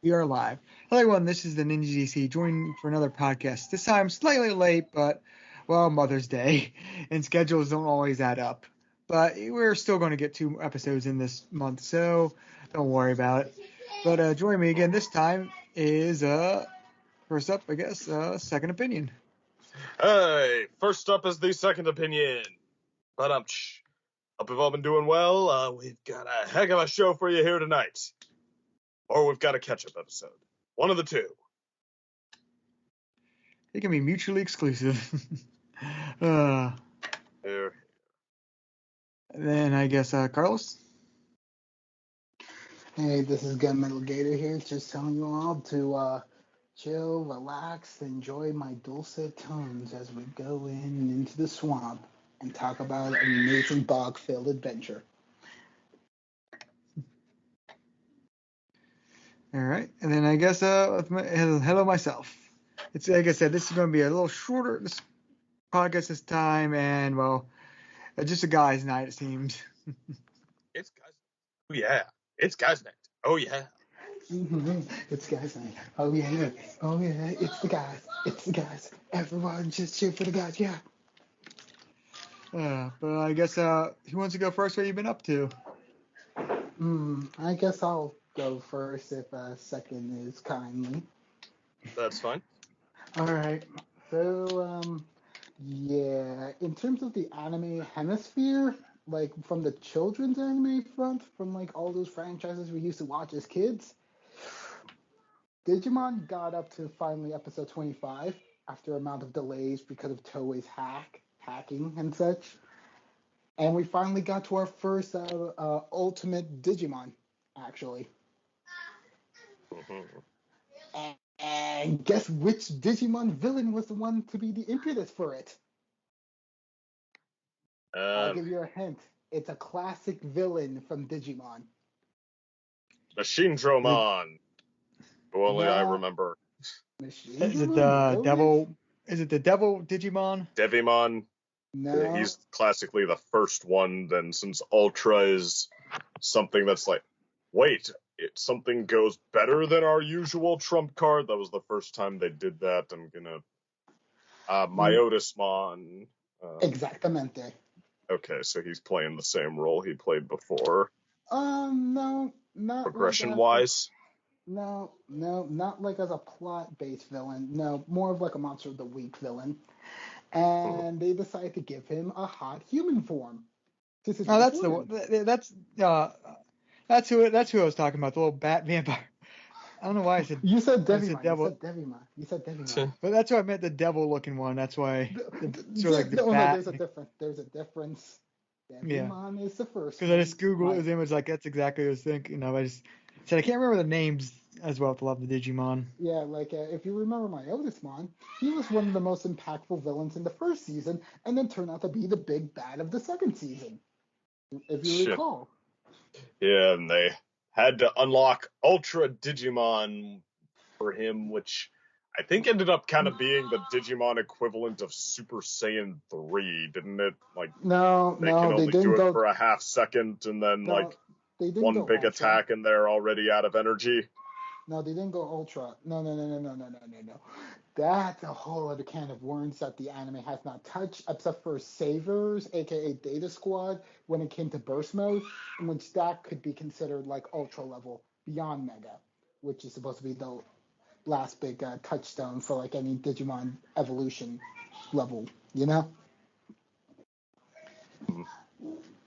We are live. Hello, everyone. This is the Ninja DC joining for another podcast. This time, slightly late, but, well, Mother's Day, and schedules don't always add up. But we're still going to get 2 episodes in this month, so don't worry about it. But joining me again this time is, first up, I guess, Second Opinion. Hey, first up is the Second Opinion. But hope you've all been doing well. We've got a heck of a show for you here tonight. Or we've got a catch-up episode. One of the two. They can be mutually exclusive. Here. Then I guess Carlos. Hey, this is Gunmetal Gator here, just telling you all to chill, relax, enjoy my dulcet tones as we go into the swamp and talk about an amazing bog-filled adventure. All right, and then I guess hello myself. It's like I said, this is going to be a little shorter this podcast this time, and well, just a guys' night it seems. It's guys. Oh yeah, it's guys' night. Oh yeah. Mm-hmm. It's guys' night. Oh yeah. Oh yeah. It's the guys. It's the guys. Everyone just cheer for the guys. Yeah. But I guess who wants to go first? What have you been up to? I guess I'll go first if second is kindly. That's fine. All right. So, yeah, in terms of the anime hemisphere, like from the children's anime front, from like all those franchises we used to watch as kids, Digimon got up to finally episode 25 after amount of delays because of Toei's hacking and such. And we finally got to our first Ultimate Digimon, actually. Mm-hmm. And guess which Digimon villain was the one to be the impetus for it? I'll give you a hint. It's a classic villain from Digimon. Machine-Dromon. Who only I remember. Is it the devil? Is it the devil Digimon? Devimon. No. Yeah, he's classically the first one. Then since Ultra is something that's like, wait, something goes better than our usual trump card. That was the first time they did that. I'm gonna Myotismon. Exactamente. Okay, so he's playing the same role he played before. No, not progression-wise. No, not like as a plot-based villain. No, more of like a monster of the week villain. And they decided to give him a hot human form. Oh, that's the one. That's who I was talking about. The little bat vampire. I don't know why I said. You said Devimon. You said Devimon. But that's why I meant the devil-looking one. That's why. There's a difference. Devimon is the first. Because I just googled his image, like that's exactly what I was thinking of. I just said I can't remember the names as well to love the Digimon. Yeah, like if you remember Myotismon, he was one of the most impactful villains in the first season, and then turned out to be the big bad of the second season. If you recall. Yeah, and they had to unlock Ultra Digimon for him, which I think ended up kind of being the Digimon equivalent of Super Saiyan 3, didn't it? Like, they can only do it for a half second, and then one big attack, and they're already out of energy. No, they didn't go Ultra. No. That's a whole other can of worms that the anime has not touched, except for Savers, aka Data Squad, when it came to Burst Mode, in which that could be considered like Ultra level beyond Mega, which is supposed to be the last big touchstone for like any Digimon evolution level, you know?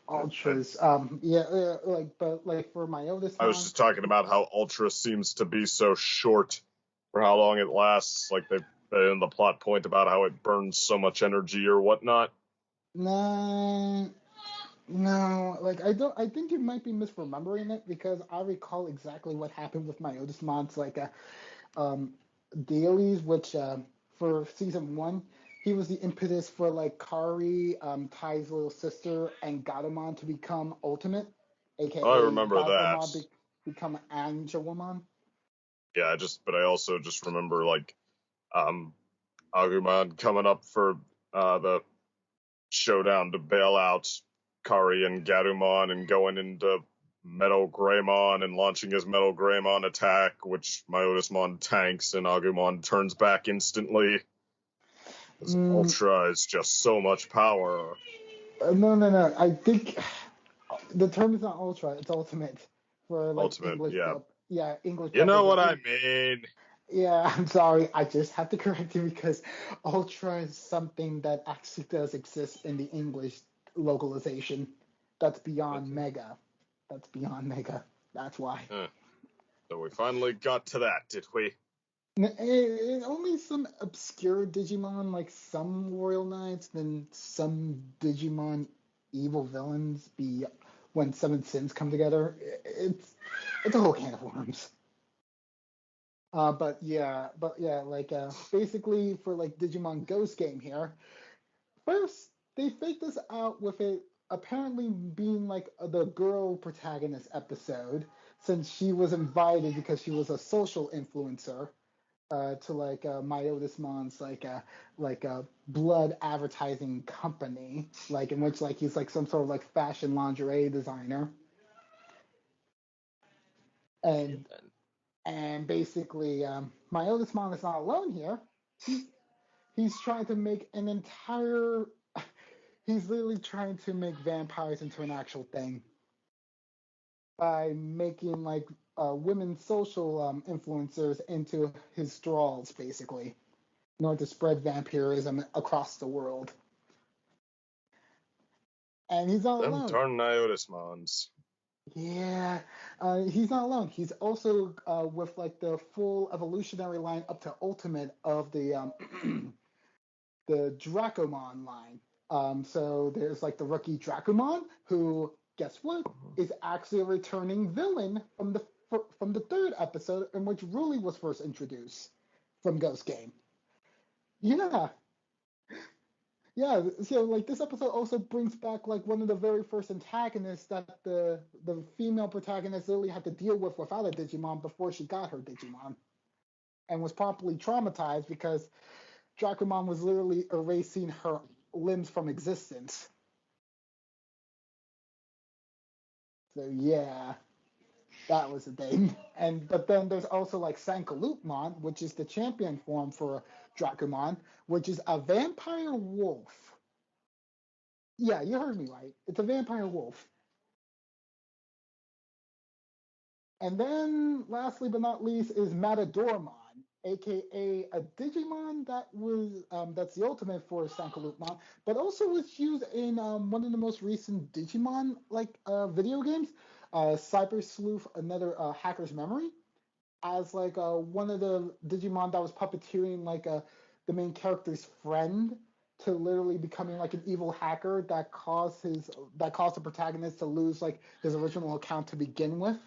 Ultras, but for Myotismon, I was just talking about how Ultra seems to be so short for how long it lasts. Like they in the plot point about how it burns so much energy or whatnot. No. Like I think you might be misremembering it because I recall exactly what happened with Myotismon's dailies, which for season 1. He was the impetus for like Kari, Tai's little sister, and Gatomon to become Ultimate, aka I remember Gatomon that. become Angelomon. Yeah, but I also just remember like Agumon coming up for the showdown to bail out Kari and Gatomon and going into Metal Greymon and launching his Metal Greymon attack, which Myotismon tanks and Agumon turns back instantly. Because Ultra is just so much power. No. I think the term is not Ultra, it's Ultimate for like Ultimate, English yeah. dub. Yeah, English You dub. know what I mean. Yeah, I'm sorry. I just have to correct you because Ultra is something that actually does exist in the English localization. That's beyond Mega. That's beyond Mega. That's why. So we finally got to that, did we? Only some obscure Digimon, like some Royal Knights, then some Digimon evil villains be when Seven Sins come together. It's a whole can of worms. But yeah, like basically for like Digimon Ghost Game here, first they faked us out with it apparently being like the girl protagonist episode, since she was invited because she was a social influencer to like Myotismon's like a blood advertising company, like in which like he's like some sort of like fashion lingerie designer. And basically, Myotismon is not alone here. He's trying to make an entire. He's literally trying to make vampires into an actual thing by making like women social influencers into his thralls, basically, in order to spread vampirism across the world. And he's not alone. Them darn Myotismons. Yeah, he's not alone. He's also with like the full evolutionary line up to ultimate of the the Dracomon line. So there's like the rookie Dracomon, who, guess what, is actually a returning villain from the third episode in which Ruli was first introduced from Ghost Game. Yeah. Yeah, so like this episode also brings back like one of the very first antagonists that the female protagonist literally had to deal with without a Digimon before she got her Digimon, and was properly traumatized because Dracomon was literally erasing her limbs from existence. So yeah, that was the thing. But then there's also like Sankalutmon, which is the champion form for Dracomon, which is a vampire wolf. Yeah, you heard me right. It's a vampire wolf. And then, lastly but not least, is Matadormon, aka a Digimon that's the ultimate for Sankalutmon, but also was used in one of the most recent Digimon video games, Cyber Sleuth, Another Hacker's Memory, as like one of the Digimon that was puppeteering like the main character's friend to literally becoming like an evil hacker that caused the protagonist to lose like his original account to begin with,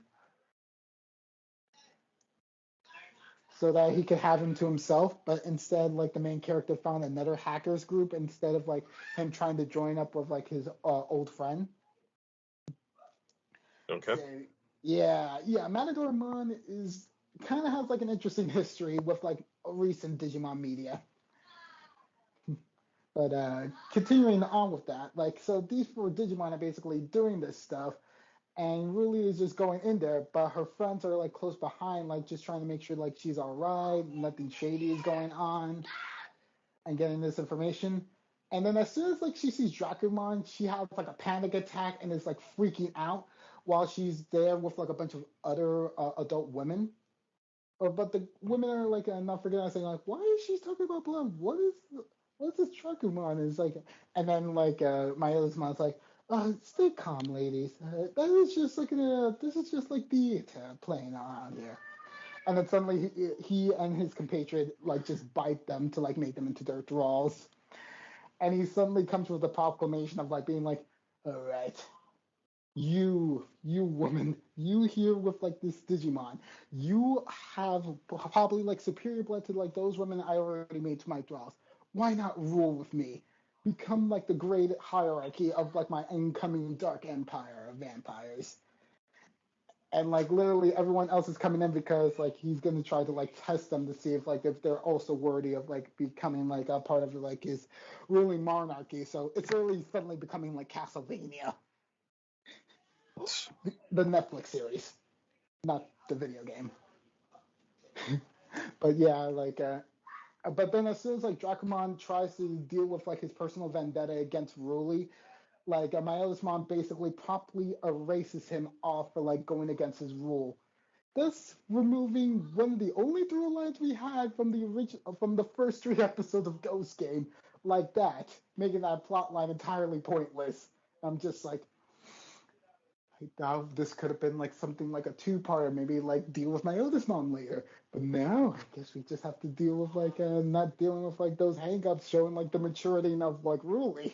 so that he could have him to himself. But instead, like the main character found another hackers group instead of like him trying to join up with like his old friend. Okay. So, yeah. Matadormon is kind of has like an interesting history with like recent Digimon media. But continuing on with that, like, so these four Digimon are basically doing this stuff, and Ruli is just going in there, but her friends are like close behind, like just trying to make sure like she's all right, nothing shady is going on, and getting this information. And then as soon as like she sees Dracomon, she has like a panic attack and is like freaking out while she's there with like a bunch of other adult women. But the women are like not forgetting, saying like, "Why is she talking about blood? What's this Dracomon?" Is like, and then like my other mom's like, "Oh, stay calm, ladies. That is just like this is just like theater playing around here." And then suddenly he and his compatriot like just bite them to like make them into their thralls. And he suddenly comes with a proclamation of like being like, "All right, you woman, you here with like this Digimon, you have probably like superior blood to like those women I already made to my thralls. Why not rule with me? Become like the great hierarchy of like my incoming dark empire of vampires." And like literally everyone else is coming in because like he's gonna try to like test them to see if they're also worthy of like becoming like a part of like his ruling monarchy. So it's really suddenly becoming like Castlevania. The Netflix series, not the video game. But yeah, but then as soon as like Dracomon tries to deal with like his personal vendetta against Ruli, like my eldest mom basically promptly erases him off for like going against his rule, thus removing one of the only through lines we had from the first 3 episodes of Ghost Game, like that, making that plot line entirely pointless. I'm just like, I doubt this could have been like something like a 2-parter, maybe like deal with my oldest mom later. But now I guess we just have to deal with like not dealing with like those hangups, showing like the maturity of like Ruli.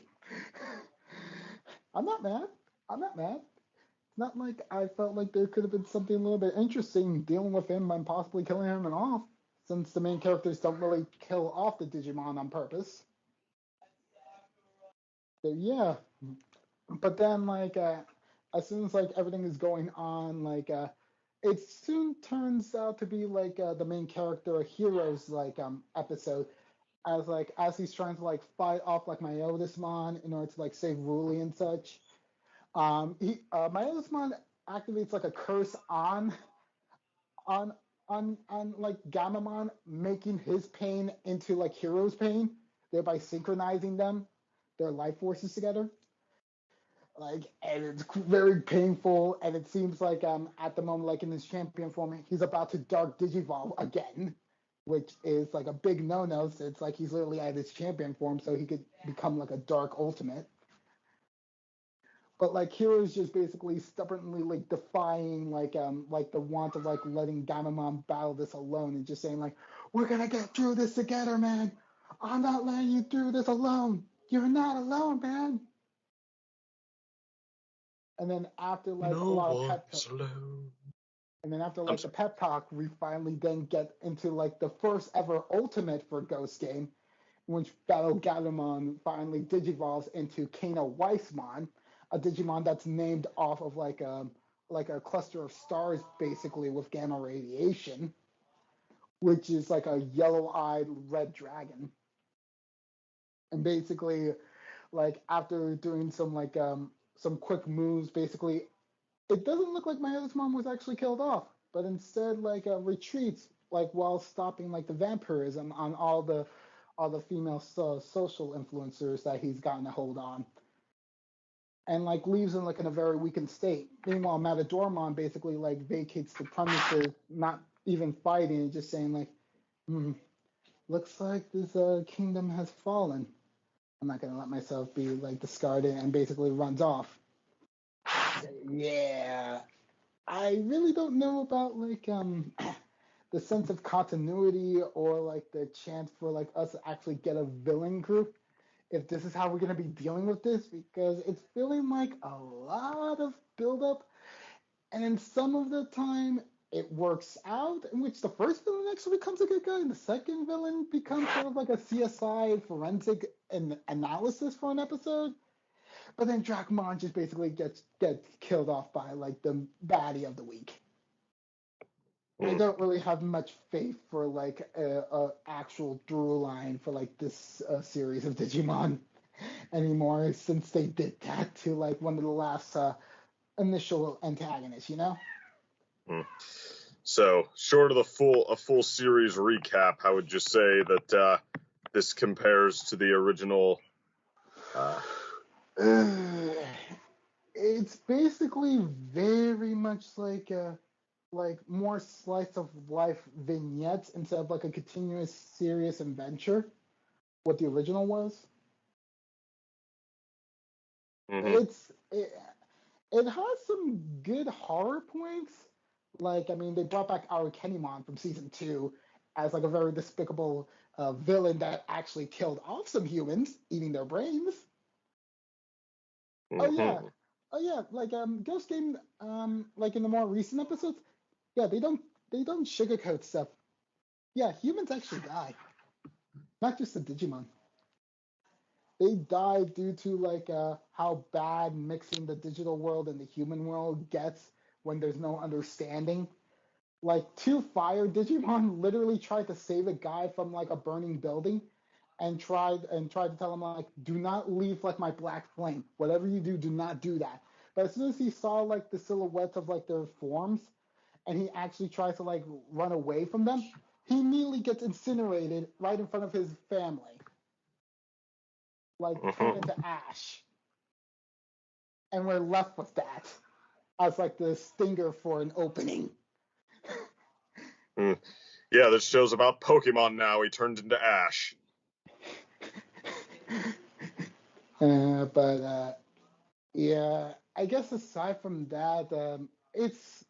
I'm not mad. I'm not mad. It's not like I felt like there could have been something a little bit interesting dealing with him and possibly killing him off, since the main characters don't really kill off the Digimon on purpose. So yeah, but then like as soon as like everything is going on, like it soon turns out to be like the main character Hero's like episode, as he's trying to like fight off like my oldest mon in order to like save Ruli and such. My oldest mon activates like a curse on on like Gamamon, making his pain into like Hero's pain, thereby synchronizing their life forces together. Like, and it's very painful, and it seems like at the moment, like in his champion form, he's about to Dark Digivolve again, which is like a big no-no. So it's like he's literally at his champion form, so he could become like a Dark Ultimate. But like Hero's just basically stubbornly like defying like the want of like letting Gamamon battle this alone, and just saying like, we're gonna get through this together, man. I'm not letting you through this alone. You're not alone, man. And then after like a lot of pep talk, and then after like the pep talk, we finally then get into like the first ever ultimate for Ghost Game, in which Battle Gatomon finally digivolves into Kano Weissmon, a Digimon that's named off of like a cluster of stars basically with gamma radiation, which is like a yellow-eyed red dragon. And basically, like after doing some quick moves, basically it doesn't look like my other mom was actually killed off, but instead like retreats like while stopping like the vampirism on all the female social influencers that he's gotten a hold on, and like leaves him like in a very weakened state. Meanwhile, Matadormon basically like vacates the premises, not even fighting, and just saying like, looks like this kingdom has fallen. I'm not gonna let myself be like discarded, and basically runs off. Yeah, I really don't know about like the sense of continuity or like the chance for like us to actually get a villain group, if this is how we're gonna be dealing with this, because it's feeling like a lot of buildup, and some of the time it works out, in which the first villain actually becomes a good guy, and the second villain becomes sort of like a CSI forensic analysis for an episode. But then Dracmon just basically gets killed off by like the baddie of the week. I don't really have much faith for like a actual through line for like this series of Digimon anymore, since they did that to like one of the last initial antagonists, you know? So, short of a full series recap, how would you say that this compares to the original? It's basically very much like more slice of life vignettes instead of like a continuous serious adventure, what the original was. It has some good horror points. Like, I mean, they brought back our Kennymon from season 2 as like a very despicable villain that actually killed off some humans, eating their brains. Oh yeah, like Ghost Game, like in the more recent episodes, yeah, they don't sugarcoat stuff. Yeah, humans actually die, not just the Digimon. They die due to like how bad mixing the digital world and the human world gets when there's no understanding. Like 2 fire Digimon literally tried to save a guy from like a burning building, and tried to tell him like, do not leave like my black flame. Whatever you do, do not do that. But as soon as he saw like the silhouettes of like their forms, and he actually tries to like run away from them, he immediately gets incinerated right in front of his family, like turned into ash, and we're left with that as like the stinger for an opening. Yeah, this show's about Pokemon now. He turned into Ash. Yeah, I guess aside from that, it's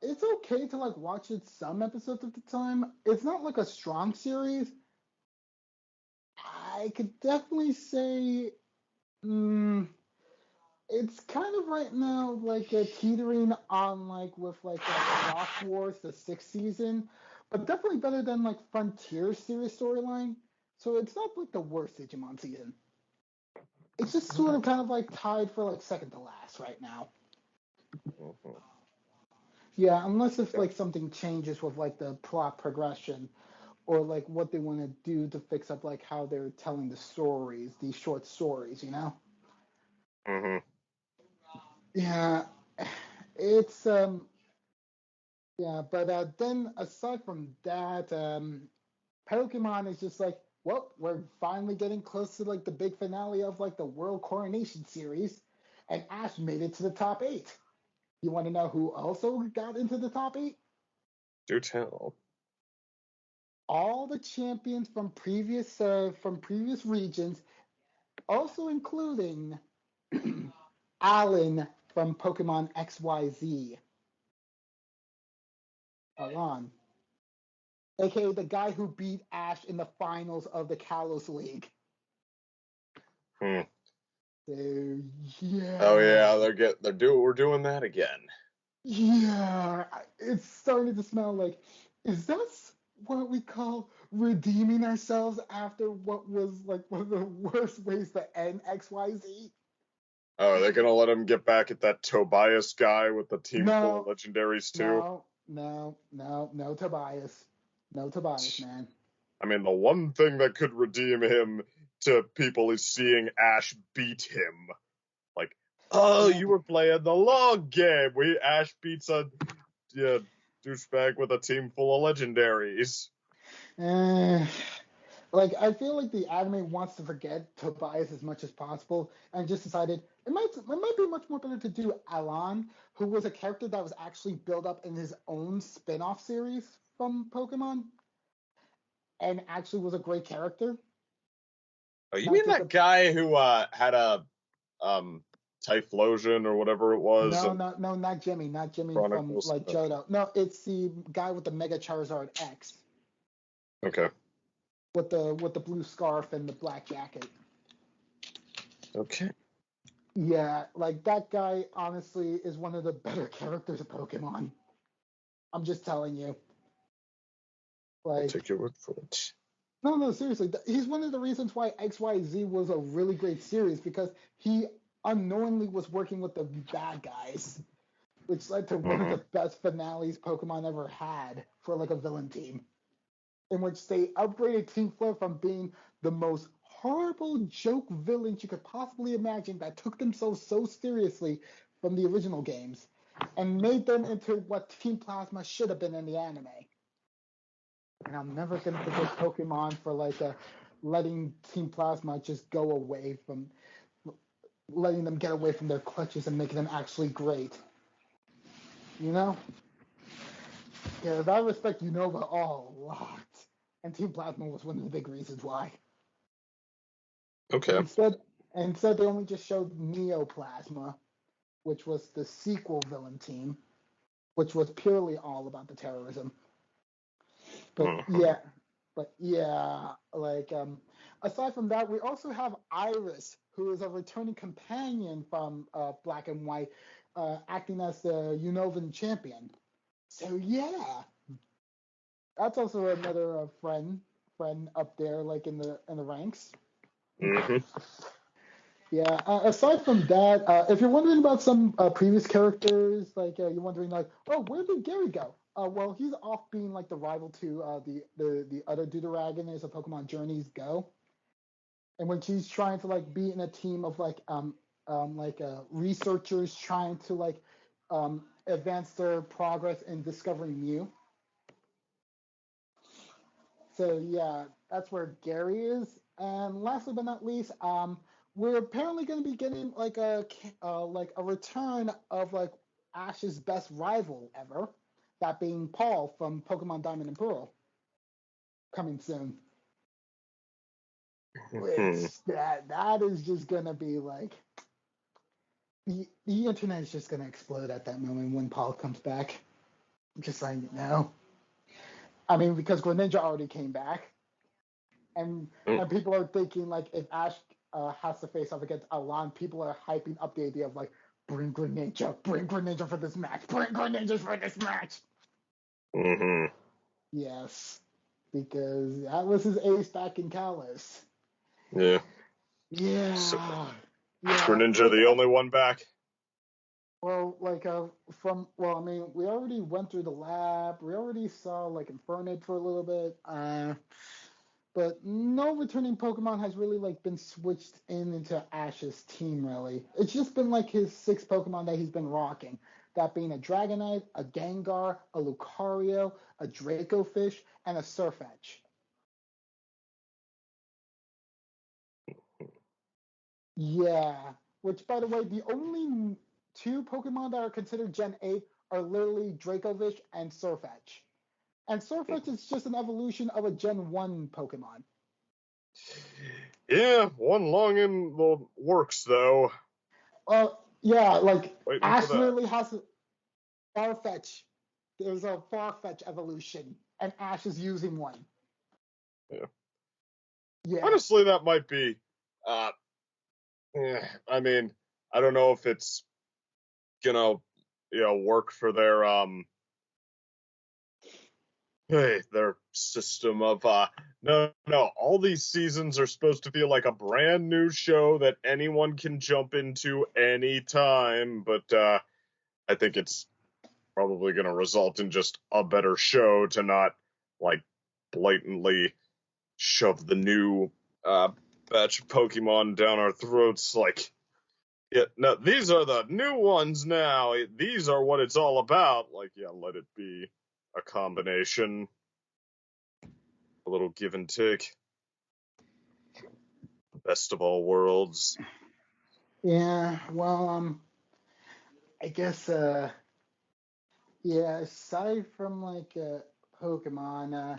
okay to like watch it some episodes of the time. It's not like a strong series. I could definitely say it's kind of right now like teetering on like with like Rock Wars the 6th season, but definitely better than like Frontier series storyline. So it's not like the worst Digimon season. It's just sort of kind of like tied for like second to last right now. Yeah, unless if like something changes with like the plot progression or like what they want to do to fix up like how they're telling the stories, these short stories, you know? Yeah, it's yeah, but then aside from that, Pokemon is just like, well, we're finally getting close to like the big finale of like the World Coronation series, and Ash made it to the top 8. You want to know who also got into the top 8? Do tell. All the champions from previous regions, also including Alan from Pokemon XYZ. Alan, aka the guy who beat Ash in the finals of the Kalos League. So yeah. Oh yeah, we're doing that again. Yeah, it's starting to smell like, is that what we call redeeming ourselves after what was like one of the worst ways to end XYZ? Oh, are they gonna let him get back at that Tobias guy with the team full of legendaries too? No, Tobias. No Tobias, man. I mean, the one thing that could redeem him to people is seeing Ash beat him. Like, oh, you were playing the long game. Ash beats a douchebag with a team full of legendaries. Like, I feel like the anime wants to forget Tobias as much as possible and just decided it might be much more better to do Alan, who was a character that was actually built up in his own spin-off series from Pokemon and actually was a great character. Oh, you mean that guy who had a Typhlosion or whatever it was? No, not Jimmy. Not Jimmy Chronicles. From like Johto. No, it's the guy with the Mega Charizard X. Okay. With the blue scarf and the black jacket. Okay. Yeah, like that guy honestly is one of the better characters of Pokemon. I'm just telling you. Like, I'll take your word for it. No, seriously. He's one of the reasons why XYZ was a really great series because he unknowingly was working with the bad guys, which led to one of the best finales Pokemon ever had for like a villain team, in which they upgraded Team Flare from being the most horrible joke villains you could possibly imagine that took themselves so seriously from the original games and made them into what Team Plasma should have been in the anime. And I'm never going to forget Pokemon for like letting Team Plasma just go away from, letting them get away from their clutches and making them actually great. You know? Yeah, I respect Unova a lot. And Team Plasma was one of the big reasons why. Okay. Instead they only just showed Neoplasma, which was the sequel villain team, which was purely all about the terrorism. But like aside from that, we also have Iris, who is a returning companion from Black and White, acting as the Unovan champion. So yeah, that's also another friend up there, like in the ranks. Yeah. Aside from that, if you're wondering about some previous characters, like you're wondering like, oh, where did Gary go? Well, he's off being like the rival to the other Deuteragon is a Pokemon Journeys Go, and when she's trying to like be in a team of like researchers trying to advance their progress in discovering Mew. So yeah, that's where Gary is. And lastly but not least, we're apparently going to be getting a return of Ash's best rival ever, that being Paul from Pokemon Diamond and Pearl, coming soon. Which that is just going to be the internet is just going to explode at that moment when Paul comes back. Just letting you know. I mean, because Greninja already came back, and people are thinking if Ash has to face off against Alon, people are hyping up the idea of bring Greninja for this match, bring Greninja for this match. Mm-hmm. Yes, because that was his ace back in Kalos. Yeah. Yeah. So, Greninja the only one back? Well, I mean, we already went through the lab. We already saw Infernape for a little bit. But no returning Pokemon has really been switched into Ash's team, really. It's just been his 6 Pokemon that he's been rocking. That being a Dragonite, a Gengar, a Lucario, a Dracofish, and a Sirfetch'd. Yeah, which, by the way, the only 2 Pokemon that are considered Gen 8 are literally Dracovish and Sirfetch'd. And Sirfetch'd is just an evolution of a Gen 1 Pokemon. Yeah, one long in the works, though. Yeah, Waiting Ash for that. literally has a Farfetch. There's a Farfetch evolution, and Ash is using one. Yeah. Honestly, that might be. I mean, I don't know if it's gonna, work for their their system of no. All these seasons are supposed to feel like a brand new show that anyone can jump into anytime, but I think it's probably gonna result in just a better show to not blatantly shove the new batch of Pokemon down our throats. No, these are the new ones now. These are what it's all about. Let it be a combination, a little give and take. Best of all worlds. Yeah, well, I guess, aside from Pokemon,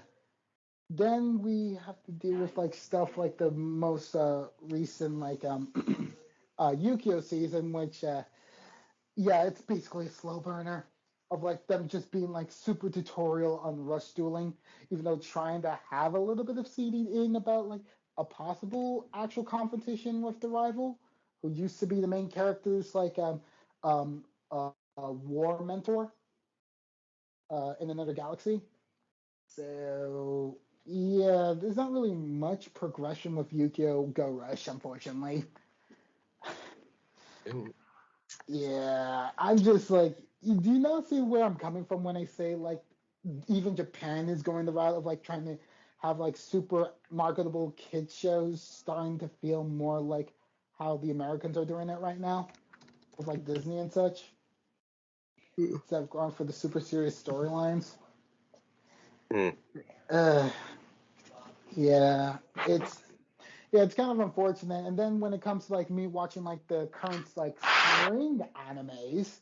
then we have to deal with stuff the most recent Yu-Gi-Oh season, which it's basically a slow burner of them just being super tutorial on rush dueling, even though trying to have a little bit of seeding in about a possible actual competition with the rival, who used to be the main characters War Mentor in another galaxy. So yeah, there's not really much progression with Yu-Gi-Oh! Go Rush, unfortunately. Yeah, I'm just do you not see where I'm coming from when I say even Japan is going the route of trying to have super marketable kids shows, starting to feel more like how the Americans are doing it right now with Disney and such, instead of going for the super serious storylines. Yeah, it's kind of unfortunate. And then when it comes to me watching the current spring animes,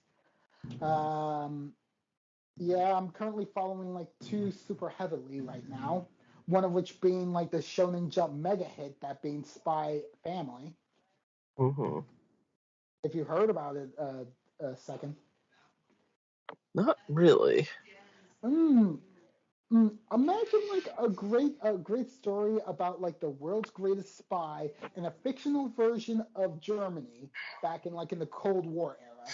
I'm currently following 2 super heavily right now. One of which being the Shonen Jump mega hit, that being Spy Family. Mm-hmm. If you heard about it, second. Not really. Imagine a great story about the world's greatest spy in a fictional version of Germany back in in the Cold War era,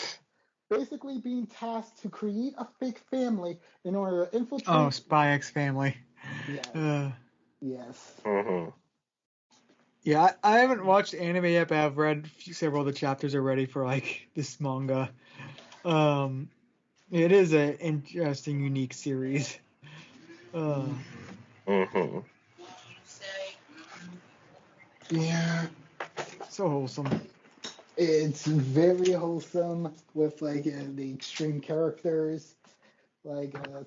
basically being tasked to create a fake family in order to infiltrate. Oh, Spy X Family. Yes. Yes. Mm-hmm. Yeah, I haven't watched anime yet, but I've read several of the chapters already for this manga. It is an interesting, unique series. Mm-hmm. Yeah. So wholesome. It's very wholesome with the extreme characters,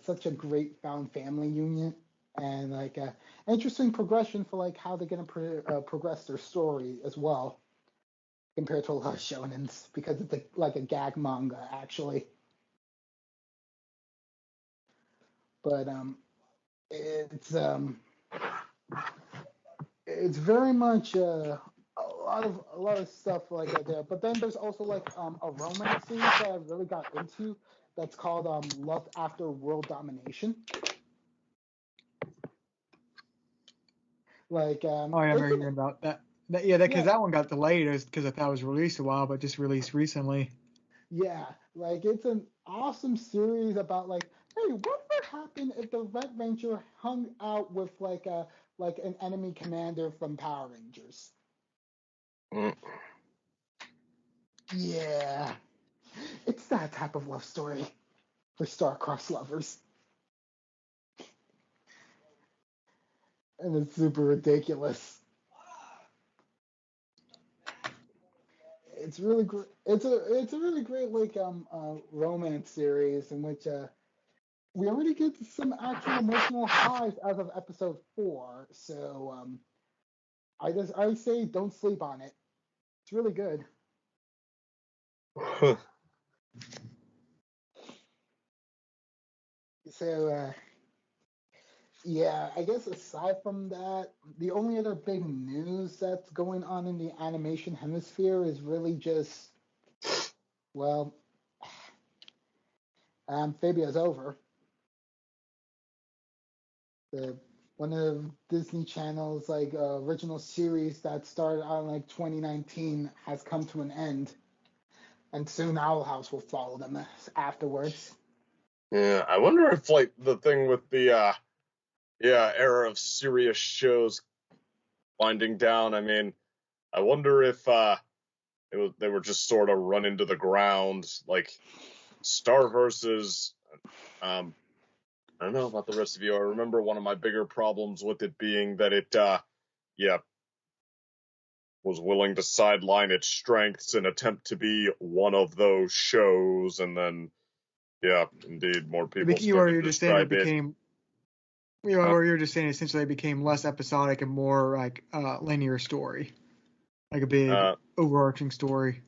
such a great found family union, and interesting progression for how they're gonna progress their story as well compared to a lot of shonens because it's like a gag manga actually. But it's it's very much a lot of stuff like that there. But then there's also a romance series that I really got into that's called Love After World Domination. Oh, yeah, I It's remember hearing about that. Yeah, because yeah, that one got delayed because I thought it was released a while, but just released recently. yeah, it's an awesome series about hey, what would happen if the Red Ranger hung out with an enemy commander from Power Rangers? Mm. Yeah, it's that type of love story for star-crossed lovers. And it's super ridiculous. It's really great. It's a really great romance series in which we already get some actual emotional highs as of episode 4. So I say don't sleep on it. It's really good. So yeah, I guess aside from that, the only other big news that's going on in the animation hemisphere is really just, well, Fabia's over. The one of Disney Channel's original series that started out in 2019 has come to an end, and soon Owl House will follow them afterwards. Yeah, I wonder if the thing with the era of serious shows winding down. I mean, I wonder if they were just sort of run into the ground, like Starverse's. I don't know about the rest of you. I remember one of my bigger problems with it being that it, was willing to sideline its strengths and attempt to be one of those shows, and then, indeed, more people started to describe it. Or you're just saying essentially it became less episodic and more linear story, like a big overarching story.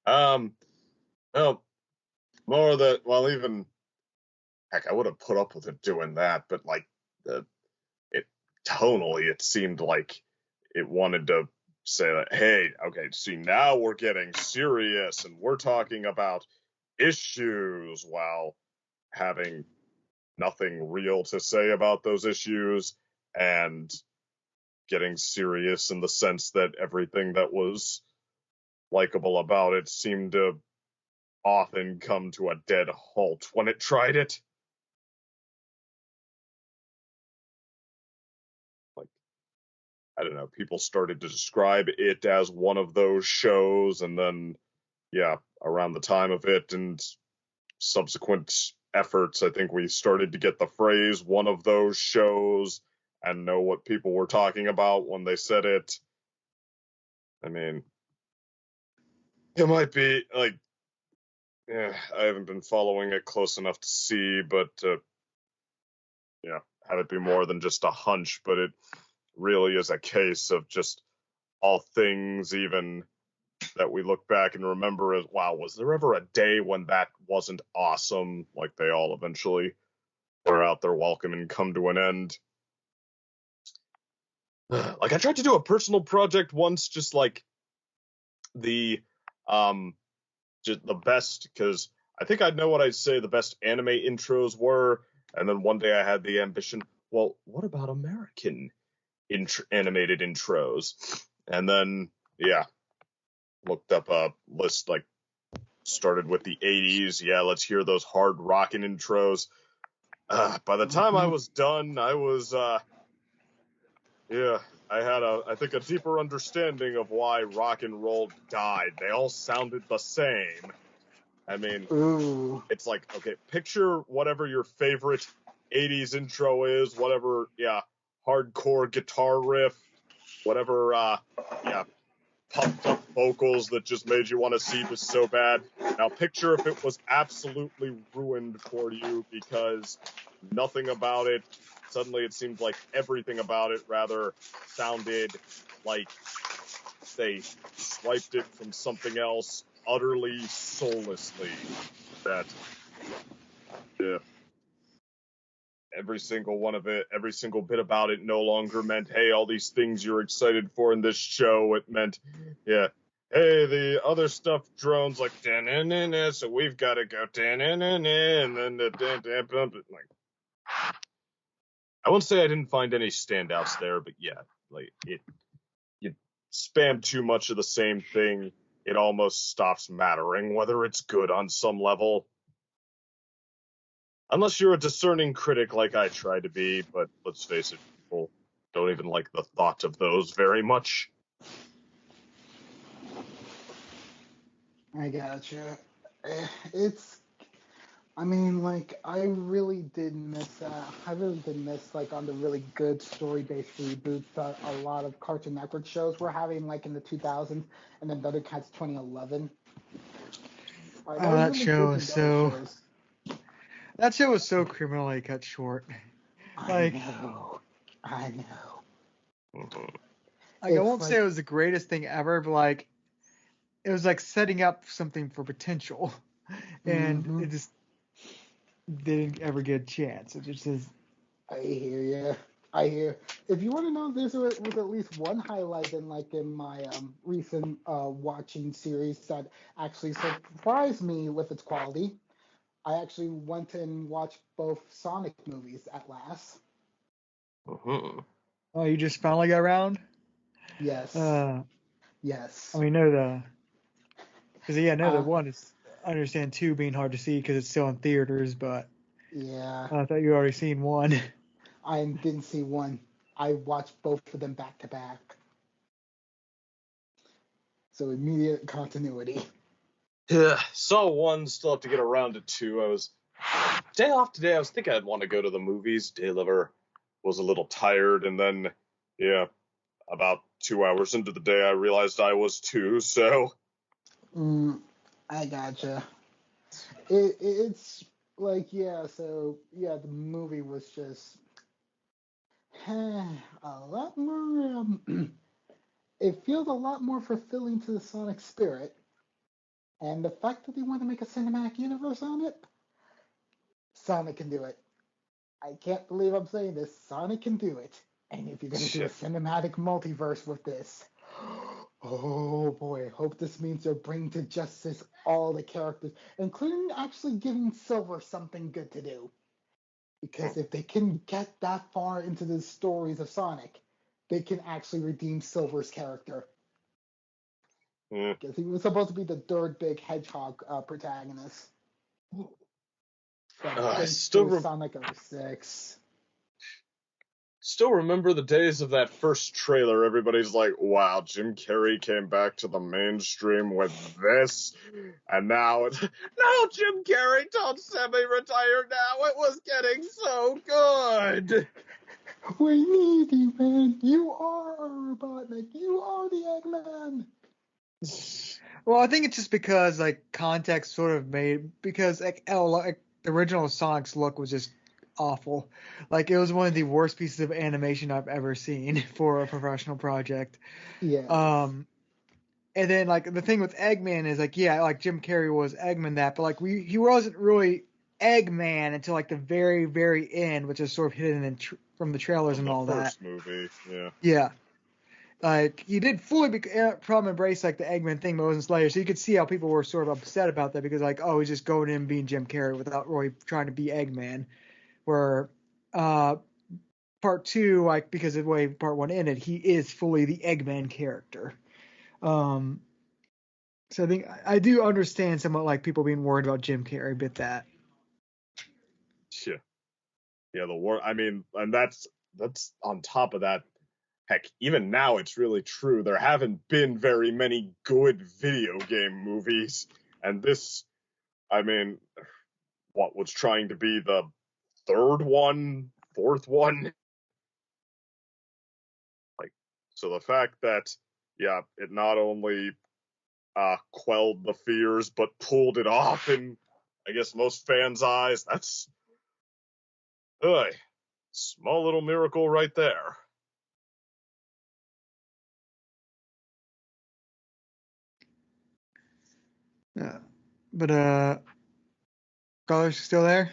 Well, more that, well, even heck, I would have put up with it doing that, but it tonally, it seemed like it wanted to say that, hey, okay, see, now we're getting serious and we're talking about issues while having nothing real to say about those issues and getting serious in the sense that everything that was likable about it seemed to often come to a dead halt when it tried it. I don't know, people started to describe it as one of those shows, and then, around the time of it and subsequent efforts, I think we started to get the phrase one of those shows and know what people were talking about when they said it. I mean, it might be I haven't been following it close enough to see, but have it be more than just a hunch, but it really is a case of just all things even that we look back and remember as, wow, was there ever a day when that wasn't awesome? Like they all eventually are out there welcome and come to an end. Like I tried to do a personal project once, just like the just the best, because I think I'd know what I'd say the best anime intros were, and then one day I had the ambition, well, what about American animated intros? And then looked up a list, started with the 80s. Let's hear those hard rockin' intros. By the time I was done, I was I had I think a deeper understanding of why rock and roll died. They all sounded the same. I mean, Ooh. It's like, okay, picture whatever your favorite 80s intro is, whatever, hardcore guitar riff, whatever, pumped up vocals that just made you want to see this so bad. Now picture if it was absolutely ruined for you because nothing about it, suddenly it seemed like everything about it rather sounded like they swiped it from something else utterly soullessly. That, yeah. Every single one of it, every single bit about it no longer meant, hey, all these things you're excited for in this show. It meant, yeah, hey, the other stuff drones like, da-na-na-na, so we've got to go, da-na-na-na, and then the da-da-bump. Like, I won't say I didn't find any standouts there, but yeah, like, you spam too much of the same thing, it almost stops mattering whether it's good on some level. Unless you're a discerning critic like I try to be, but let's face it, people don't even like the thought of those very much. I gotcha. I mean, like, I really did miss that. I really did miss, like, on the really good story-based reboots that a lot of Cartoon Network shows were having, like, in the 2000s, and then Thundercats 2011. Like, I Oh, that really show did is enjoy those so. shows. That show was so criminally cut short. I know. Mhm. I It's won't say like, it was the greatest thing ever, but like it was like setting up something for potential, and mm-hmm. it just didn't ever get a chance. It just is. I hear you. I hear. If you want to know, there was at least one highlight in my recent watching series that actually surprised me with its quality. I actually went and watched both Sonic movies at last. Mhm. Oh, you just finally got around. Yes, I yes. mean, no, because yeah, no, the Uh, one is. I understand two being hard to see because it's still in theaters, but yeah. I thought you already seen one. I didn't see one. I watched both of them back to back. So immediate continuity. Yeah, saw one, still have to get around to two. I was day off today. I was thinking I'd want to go to the movies. Day liver was a little tired, and then yeah, about 2 hours into the day, I realized I was too. So I gotcha. It's like, yeah, so yeah, the movie was just a lot more it feels a lot more fulfilling to the Sonic spirit, and the fact that they want to make a cinematic universe on it, Sonic can do it. I can't believe I'm saying this. Sonic can do it. And if you're gonna do a shit. cinematic multiverse with this, oh boy, hope this means they're bringing to justice all the characters, including actually giving Silver something good to do. Because if they can get that far into the stories of Sonic, they can actually redeem Silver's character. Mm. Because he was supposed to be the third big Hedgehog protagonist. But I thanks still to Sonic 06. Still remember the days of that first trailer. Everybody's like, wow, Jim Carrey came back to the mainstream with this. And now it's, no, Jim Carrey, don't semi-retire now. It was getting so good. We need you, man. You are a Robotnik. You are the Eggman. Well, I think it's just because like context sort of made because like the original Sonic's look was just awful. Like it was one of the worst pieces of animation I've ever seen for a professional project. Yes. And then like the thing with Eggman is like yeah, like Jim Carrey was Eggman that, but like he wasn't really Eggman until like the very end, which is sort of hidden from the trailers From and the all that. first movie, yeah. Yeah. Like he did fully probably embrace like the Eggman thing, but it wasn't later. So you could see how people were sort of upset about that because like, oh, he's just going in and being Jim Carrey without really trying to be Eggman. Where part two, like because of the way part one ended, he is fully the Eggman character. Um, so I think I do understand somewhat like people being worried about Jim Carrey, bit that. Yeah. Yeah, the war, I mean, and that's on top of that. Heck, even now it's really true. There haven't been very many good video game movies. And this, I mean, what was trying to be the third one, fourth one? Like, so the fact that yeah, it not only quelled the fears, but pulled it off in, I guess, most fans' eyes. That's a small little miracle right there. But Scholar's still there?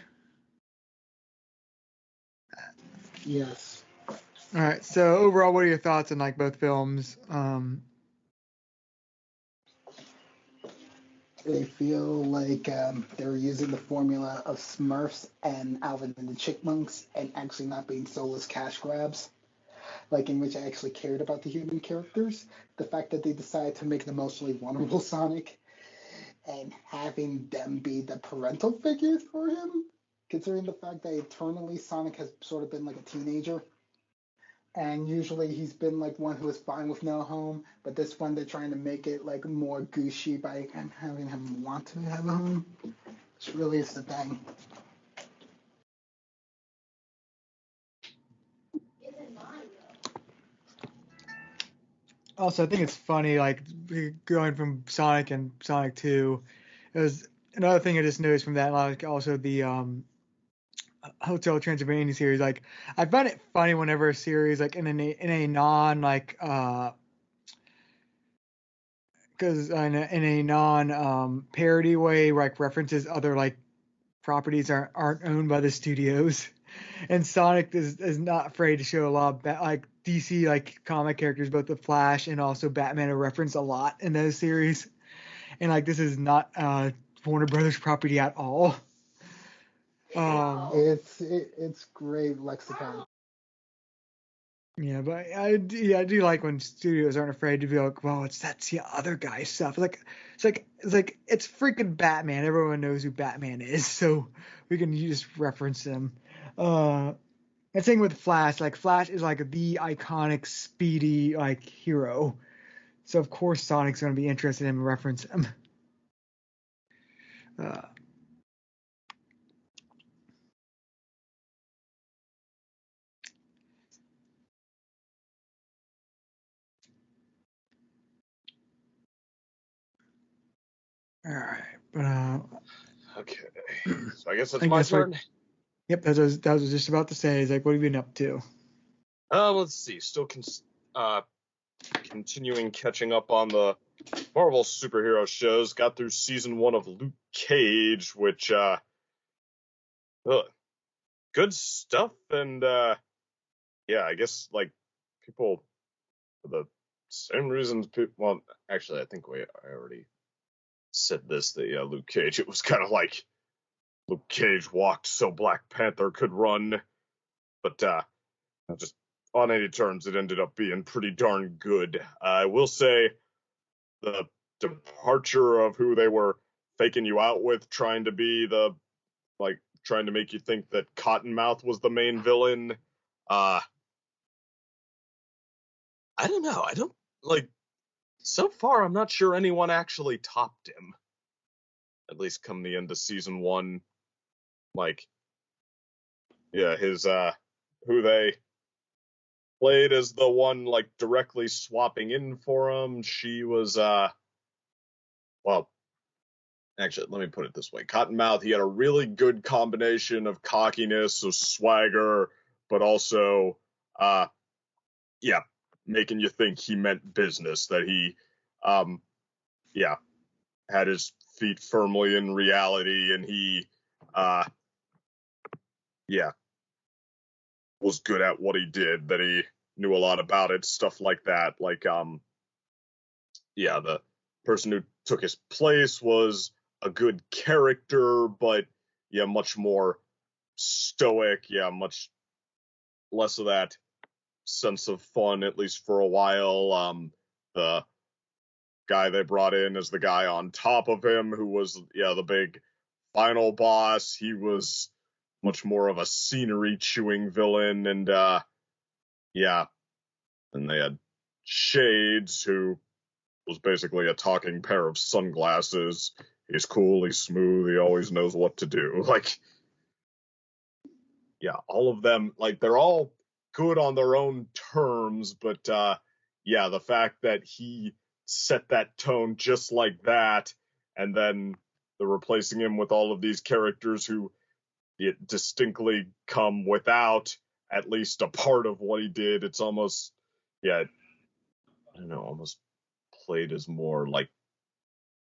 Yes. All right. So overall, what are your thoughts on like both films? They feel like they're using the formula of Smurfs and Alvin and the Chipmunks and actually not being soulless cash grabs, like in which I actually cared about the human characters. The fact that they decided to make the emotionally vulnerable Sonic and having them be the parental figures for him, considering the fact that eternally Sonic has sort of been like a teenager. And usually he's been like one who is fine with no home, but this one they're trying to make it like more gushy by having him want to have a home. Which really is the thing. Also, I think it's funny, like going from Sonic and Sonic 2. It was another thing I just noticed from that, like also the Hotel Transylvania series. Like I find it funny whenever a series like in a non like because in a non parody way like references other like properties aren't owned by the studios. And Sonic is not afraid to show a lot of like DC like comic characters, both the Flash and also Batman are referenced a lot in those series. And like this is not Warner Brothers property at all. It's great lexicon. Yeah, but I do like when studios aren't afraid to be like, well, that's the other guy's stuff. It's freaking Batman. Everyone knows who Batman is, so we can just reference him. And same with Flash. Like Flash is like the iconic, speedy like hero. So of course Sonic's going to be interested in reference him. All right, but Okay, so I guess it's my turn. Yep, that was just about to say. Is like, what have you been up to? Let's see. Still continuing catching up on the Marvel superhero shows. Got through season 1 of Luke Cage, which good stuff. And yeah, I guess like people for the same reasons. Well, actually, I think I already said this. That yeah, Luke Cage. It was kind of like Luke Cage walked so Black Panther could run, but just on any terms, it ended up being pretty darn good. I will say the departure of who they were faking you out with, trying to be trying to make you think that Cottonmouth was the main villain. I don't know. I don't like. So far, I'm not sure anyone actually topped him. At least come the end of season 1. Like, yeah, his who they played as the one like directly swapping in for him. She was well, actually, let me put it this way. Cottonmouth, he had a really good combination of cockiness, of swagger, but also yeah, making you think he meant business, that he yeah, had his feet firmly in reality, and he yeah, was good at what he did, that he knew a lot about it, stuff like that. Like yeah, the person who took his place was a good character, but yeah, much more stoic. Yeah, much less of that sense of fun, at least for a while. The guy they brought in as the guy on top of him, who was the big final boss. He was much more of a scenery chewing villain, and yeah, and they had Shades, who was basically a talking pair of sunglasses. He's cool, he's smooth, he always knows what to do. Like, yeah, all of them, like, they're all good on their own terms, but yeah, the fact that he set that tone just like that, and then the replacing him with all of these characters who distinctly come without at least a part of what he did. It's almost, yeah, I don't know, almost played as more like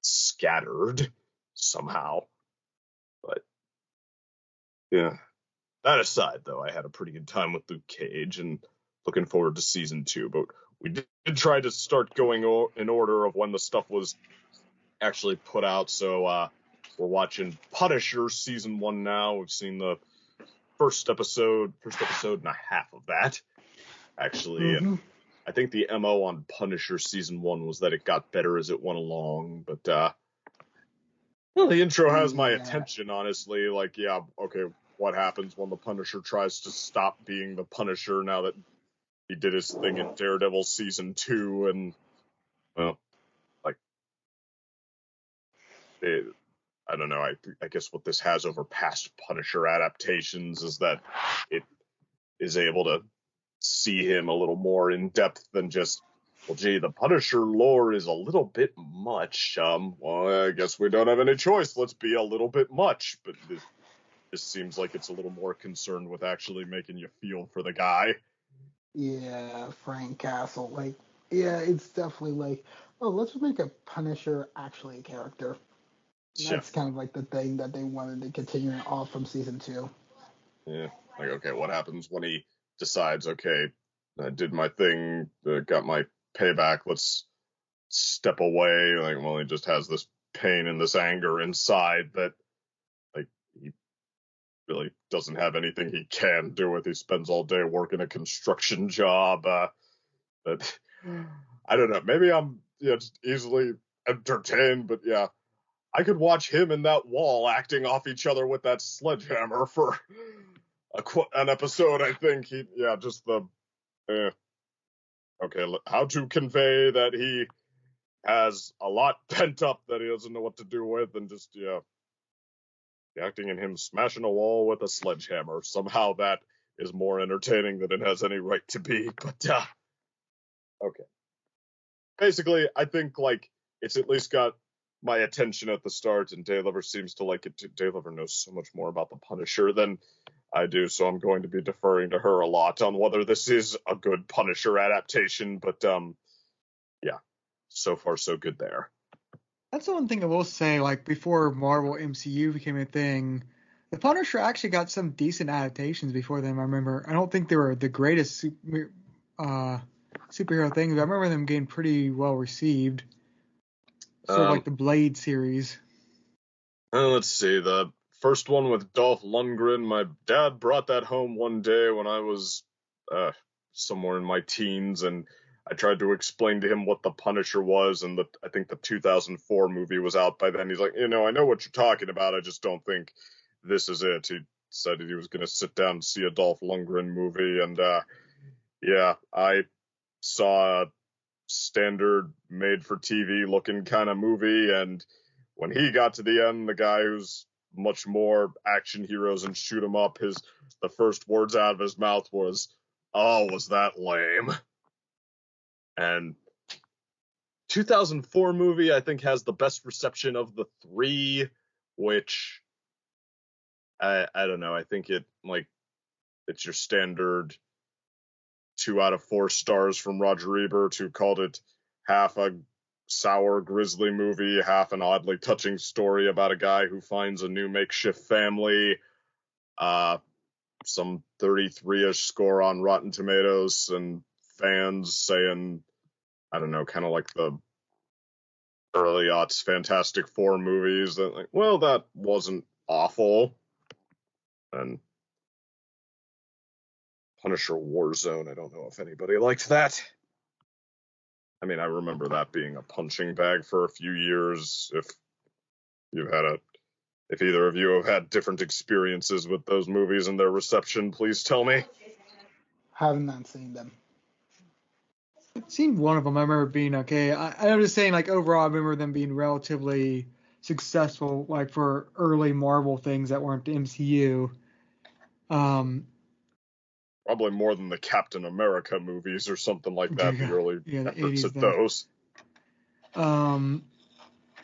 scattered somehow. But yeah, that aside, though, I had a pretty good time with Luke Cage and looking forward to season 2. But we did try to start going in order of when the stuff was actually put out. So we're watching Punisher season 1 now. We've seen the first episode and a half of that. Actually, I think the MO on Punisher season 1 was that it got better as it went along. But well, the intro has my attention, honestly. Like, yeah, okay, what happens when the Punisher tries to stop being the Punisher now that he did his thing in Daredevil season 2, and, well, like, I don't know, I guess what this has over past Punisher adaptations is that it is able to see him a little more in depth than just, well, gee, the Punisher lore is a little bit much. Well, I guess we don't have any choice. Let's be a little bit much. But this seems like it's a little more concerned with actually making you feel for the guy. Yeah, Frank Castle. Like, yeah, it's definitely like, oh, let's make a Punisher actually a character. Yeah. That's kind of like the thing that they wanted to continue off from season 2. Yeah. Like, okay, what happens when he decides, okay, I did my thing, got my payback, let's step away. Like, well, he just has this pain and this anger inside that, like, he really doesn't have anything he can do with. He spends all day working a construction job. But I don't know. Maybe I'm just easily entertained, but yeah, I could watch him and that wall acting off each other with that sledgehammer for an episode. I think just the okay, how to convey that he has a lot pent up that he doesn't know what to do with, and just the acting in him smashing a wall with a sledgehammer. Somehow that is more entertaining than it has any right to be. But okay. Basically, I think like it's at least got my attention at the start, and Daylover seems to like it too. Daylover knows so much more about the Punisher than I do, so I'm going to be deferring to her a lot on whether this is a good Punisher adaptation. But yeah, so far so good there. That's the one thing I will say, like, before Marvel MCU became a thing, the Punisher actually got some decent adaptations before them. I remember, I don't think they were the greatest superhero things, but I remember them getting pretty well received. Sort of like the Blade series. Let's see, the first one with Dolph Lundgren, my dad brought that home one day when I was somewhere in my teens, and I tried to explain to him what the Punisher was, and I think the 2004 movie was out by then. He's like, I know what you're talking about, I just don't think this is it. He said he was going to sit down and see a Dolph Lundgren movie, and yeah, I saw a standard made-for-TV looking kind of movie, and when he got to the end, the guy who's much more action heroes and shoot 'em up, the first words out of his mouth was, "Oh, was that lame?" And 2004 movie, I think, has the best reception of the 3, which I don't know. I think it's your standard 2 out of 4 stars from Roger Ebert, who called it half a sour, grisly movie, half an oddly touching story about a guy who finds a new makeshift family. Some 33-ish score on Rotten Tomatoes, and fans saying, I don't know, kind of like the early aughts Fantastic Four movies, that like, well, that wasn't awful. And Punisher Warzone, I don't know if anybody liked that. I mean, I remember that being a punching bag for a few years. If either of you have had different experiences with those movies and their reception, please tell me. Have not seen them. I've seen one of them. I remember being okay. I'm just saying, like, overall, I remember them being relatively successful, like, for early Marvel things that weren't the MCU. Probably more than the Captain America movies or something like that, the early Yeah, the efforts 80s at then. those.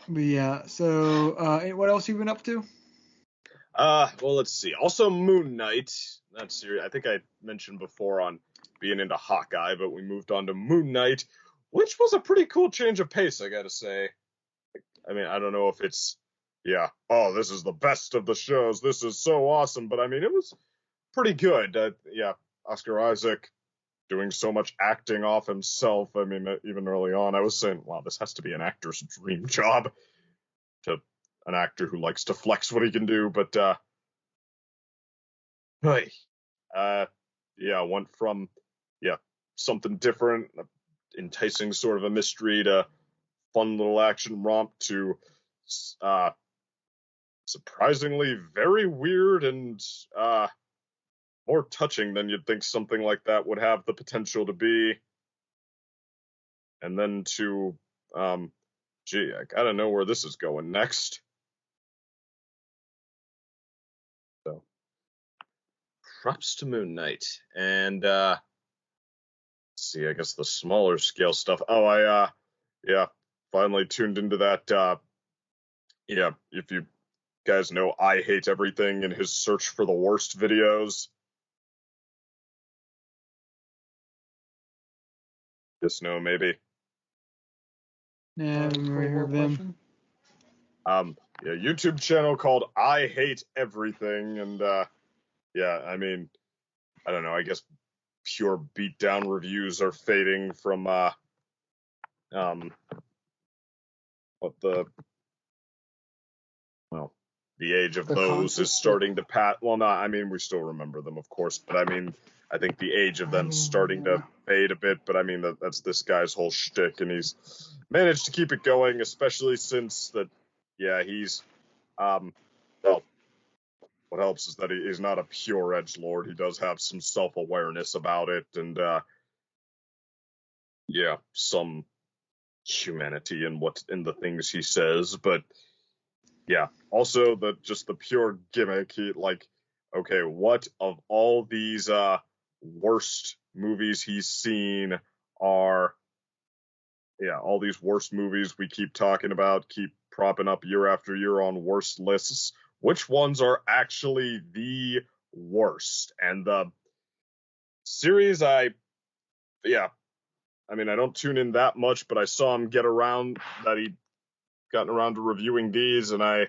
But yeah, so what else you been up to? Well, let's see. Also, Moon Knight. That series, I think I mentioned before on being into Hawkeye, but we moved on to Moon Knight, which was a pretty cool change of pace, I gotta say. I mean, I don't know if it's, oh, this is the best of the shows. This is so awesome. But I mean, it was pretty good. Oscar Isaac doing so much acting off himself. I mean, even early on, I was saying, wow, this has to be an actor's dream job, to an actor who likes to flex what he can do. But, hey, went from, something different, enticing sort of a mystery to fun little action romp to, surprisingly very weird and more touching than you'd think something like that would have the potential to be. And then to, I gotta know where this is going next. So, props to Moon Knight. And, let's see, I guess the smaller scale stuff. Oh, I finally tuned into that, if you guys know I Hate Everything in his search for the worst videos. Just know, maybe. Yeah, I haven't really heard of them. YouTube channel called I Hate Everything, and I mean, I don't know, I guess pure beatdown reviews are fading from the age of The those concept? is starting to pass. Well, not, I mean, we still remember them, of course, but I mean, I think the age of them starting to fade a bit, but I mean, that's this guy's whole shtick, and he's managed to keep it going, especially since that, he's, well, what helps is that he's not a pure edgelord. He does have some self-awareness about it, and, some humanity in the things he says, but also the pure gimmick. He, like, okay, what of all these worst movies he's seen are all these worst movies we keep talking about, keep propping up year after year on worst lists, which ones are actually the worst? And the series, I mean, I don't tune in that much, but I saw him he'd gotten around to reviewing these, and I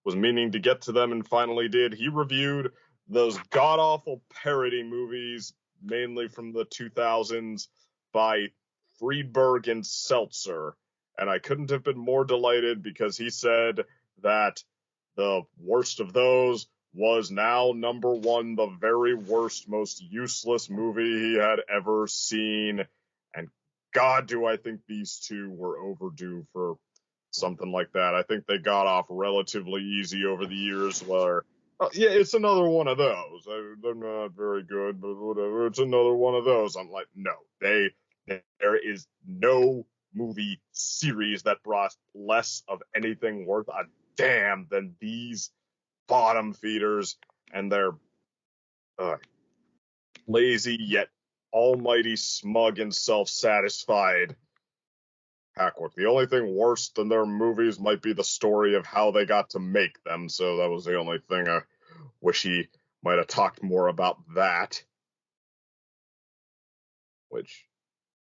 was meaning to get to them and finally did. He reviewed those god-awful parody movies, mainly from the 2000s, by Friedberg and Seltzer. And I couldn't have been more delighted, because he said that the worst of those was now number one, the very worst, most useless movie he had ever seen. And God, do I think these two were overdue for something like that. I think they got off relatively easy over the years, where, it's another one of those. They're not very good, but whatever. It's another one of those. I'm like, no, there is no movie series that brought less of anything worth a damn than these bottom feeders, and they're lazy yet almighty smug and self-satisfied hackwork. The only thing worse than their movies might be the story of how they got to make them, so that was the only thing. I wish he might have talked more about that. Which,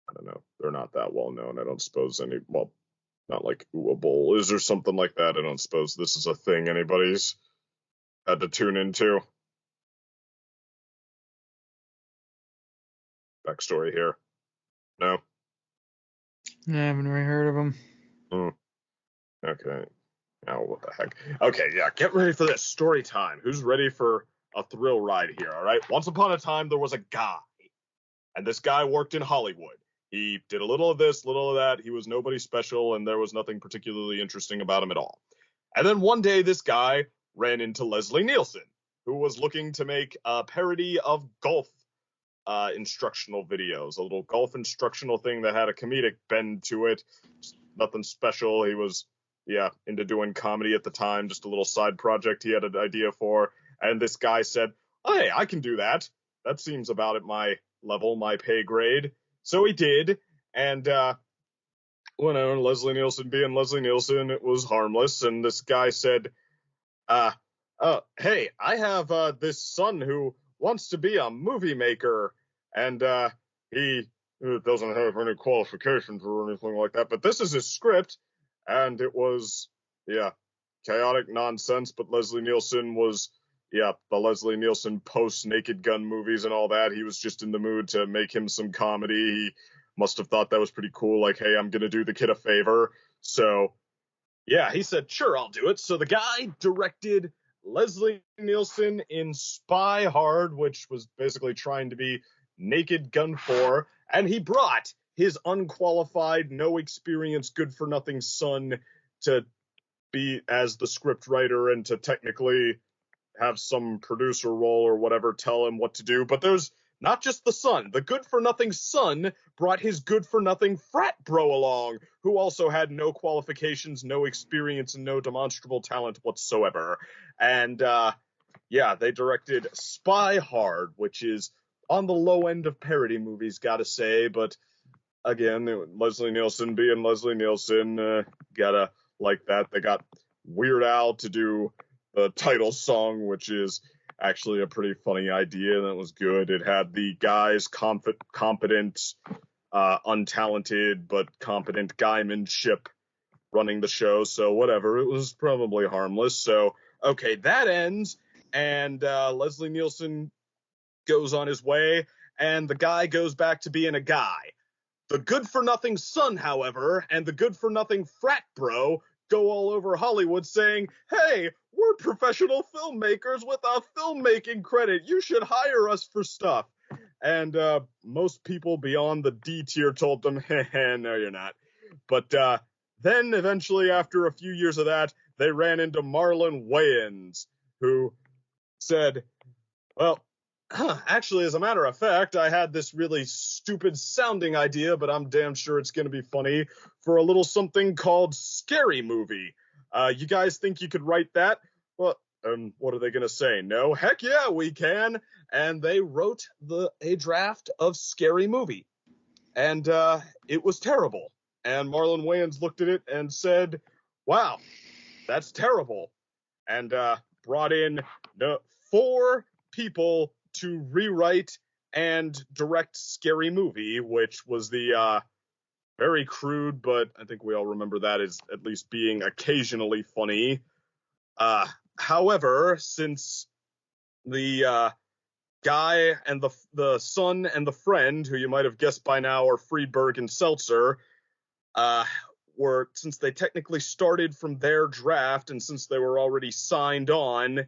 I don't know, they're not that well known. I don't suppose not like Ooh, a Bowl is or something like that. I don't suppose this is a thing anybody's had to tune into. Backstory here. No? I haven't really heard of them. Okay. Now, what the heck? Okay, get ready for this. Story time. Who's ready for a thrill ride here, all right? Once upon a time, there was a guy, and this guy worked in Hollywood. He did a little of this, little of that. He was nobody special, and there was nothing particularly interesting about him at all. And then one day, this guy ran into Leslie Nielsen, who was looking to make a parody of golf instructional videos, a little golf instructional thing that had a comedic bend to it. Just nothing special. He was into doing comedy at the time, just a little side project he had an idea for. And this guy said, hey, I can do that. that seems about at my level, my pay grade. So he did, and Leslie Nielsen being Leslie Nielsen, it was harmless, and this guy said, hey, I have this son who wants to be a movie maker, and he doesn't have any qualifications or anything like that, but this is his script, and it was, chaotic nonsense, but Leslie Nielsen was, the Leslie Nielsen post-Naked Gun movies and all that. He was just in the mood to make him some comedy. He must have thought that was pretty cool, like, hey, I'm going to do the kid a favor. So, yeah, he said, sure, I'll do it. So the guy directed Leslie Nielsen in Spy Hard, which was basically trying to be Naked Gun 4, and he brought his unqualified, no experience, good-for-nothing son to be as the script writer and to technically have some producer role or whatever tell him what to do. But there's not just the son. The good-for-nothing son brought his good-for-nothing frat bro along, who also had no qualifications, no experience, and no demonstrable talent whatsoever. And, they directed Spy Hard, which is on the low end of parody movies, gotta say. But, again, Leslie Nielsen being Leslie Nielsen, gotta like that. They got Weird Al to do the title song, which is actually a pretty funny idea, and it was good. It had the guys competent, untalented, but competent guymanship running the show, so whatever. It was probably harmless. So, okay, that ends, and Leslie Nielsen goes on his way, and the guy goes back to being a guy. The good-for-nothing son, however, and the good-for-nothing frat bro go all over Hollywood saying, hey, we're professional filmmakers with a filmmaking credit. You should hire us for stuff. And most people beyond the D tier told them, no, you're not. But then eventually, after a few years of that, they ran into Marlon Wayans, who said, well, actually, as a matter of fact, I had this really stupid sounding idea, but I'm damn sure it's going to be funny, for a little something called Scary Movie. You guys think you could write that? Well, what are they going to say? No? Heck yeah, we can. And they wrote a draft of Scary Movie. And it was terrible. And Marlon Wayans looked at it and said, wow, that's terrible. And brought in 4 people to rewrite and direct Scary Movie, which was the very crude, but I think we all remember that as at least being occasionally funny. However, since the guy and the son and the friend, who you might have guessed by now are Friedberg and Seltzer, since they technically started from their draft, and since they were already signed on,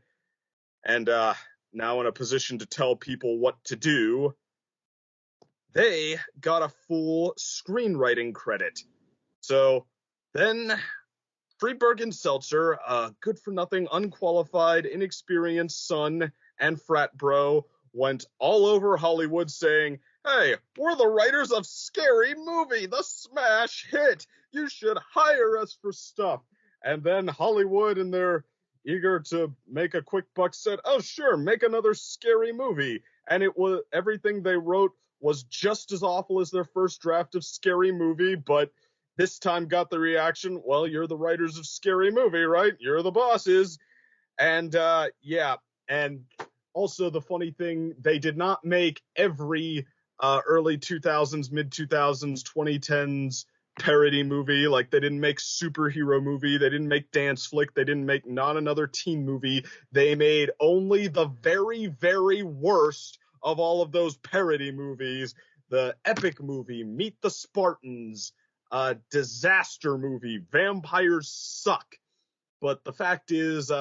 and now in a position to tell people what to do, they got a full screenwriting credit. So then Friedberg and Seltzer, a good-for-nothing, unqualified, inexperienced son and frat bro, went all over Hollywood saying, hey, we're the writers of Scary Movie, the smash hit. You should hire us for stuff. And then Hollywood, in their eager to make a quick buck, said, oh, sure, make another Scary Movie. And it was everything they wrote was just as awful as their first draft of Scary Movie, but this time got the reaction, well, you're the writers of Scary Movie, right? You're the bosses. And, and also the funny thing, they did not make every early 2000s, mid-2000s, 2010s parody movie. Like, they didn't make superhero movie, they didn't make dance flick, they didn't make not another teen movie. They made only the very, very worst of all of those parody movies. The epic movie, Meet the Spartans, disaster movie, Vampires Suck. But the fact is,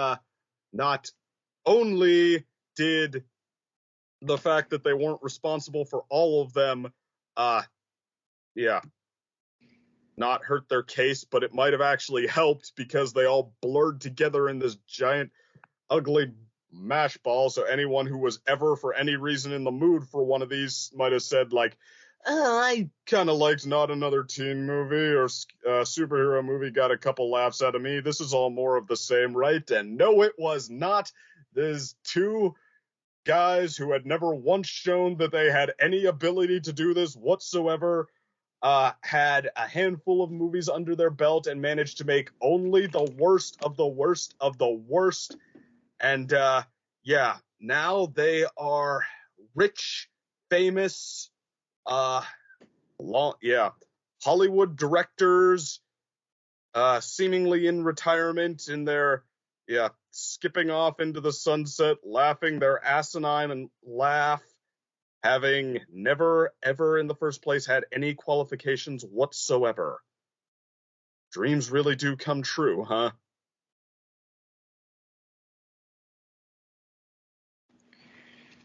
not only did the fact that they weren't responsible for all of them, not hurt their case, but it might have actually helped, because they all blurred together in this giant, ugly mash ball. So anyone who was ever, for any reason, in the mood for one of these might have said, like, I kind of liked Not Another Teen Movie, or superhero movie, got a couple laughs out of me. This is all more of the same, right? And no, it was not. There's 2 guys who had never once shown that they had any ability to do this whatsoever, had a handful of movies under their belt and managed to make only the worst of the worst of the worst. And now they are rich, famous, Hollywood directors, seemingly in retirement, in their skipping off into the sunset, laughing their asinine and laugh, having never ever in the first place had any qualifications whatsoever. Dreams really do come true, huh?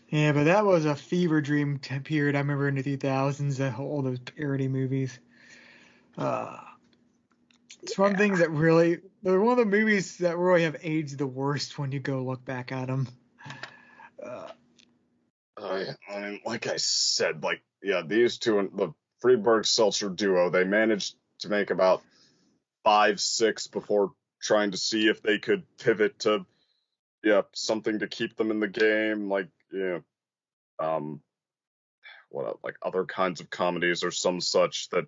Yeah, but that was a fever dream period. I remember in the 2000s, all those parody movies. It's one of the things that really, they're one of the movies that really have aged the worst when you go look back at them. I mean, like I said, these two, the Friedberg-Seltzer duo, they managed to make about 5, 6 before trying to see if they could pivot to, something to keep them in the game, other kinds of comedies or some such that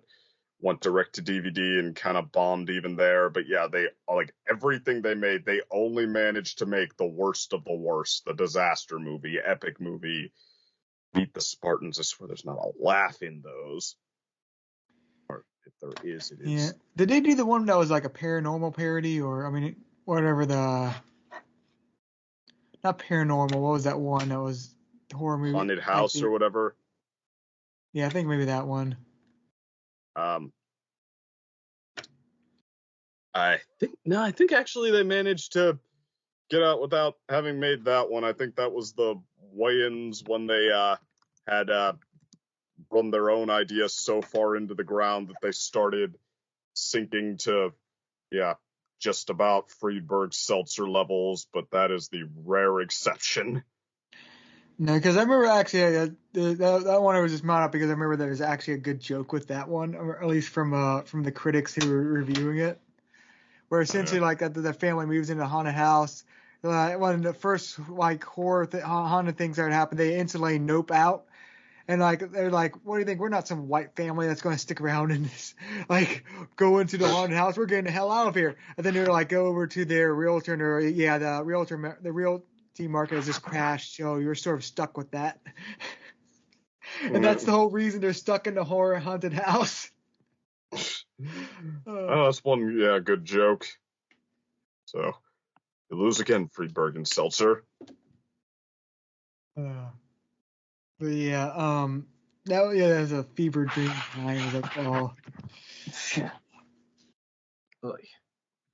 went direct to DVD and kind of bombed even there. But yeah, they, everything they made, they only managed to make the worst of the worst, the disaster movie, epic movie, Meet the Spartans. I swear there's not a laugh in those. Or if there is, it is. Yeah. Did they do the one that was like a paranormal parody, or, I mean, whatever not paranormal, what was that one that was the horror movie? Haunted House or whatever? Yeah, I think maybe that one. I think actually they managed to get out without having made that one. I think that was the Wayans when they had run their own idea so far into the ground that they started sinking to, just about Friedberg-Seltzer levels, but that is the rare exception. No, because I remember actually that one I was just mad at because I remember there was actually a good joke with that one, or at least from the critics who were reviewing it, where essentially the family moves into a haunted house. One of the first haunted things that happen, they instantly nope out. And they're like, what do you think? We're not some white family that's going to stick around in this, go into the haunted house. We're getting the hell out of here. And then they're go over to their realtor, and the realty market has just crashed. So you're sort of stuck with that. And that's the whole reason they're stuck in the horror haunted house. That's one, good joke. So you lose again, Friedberg and Seltzer. But yeah, that was a fever dream time. Oh.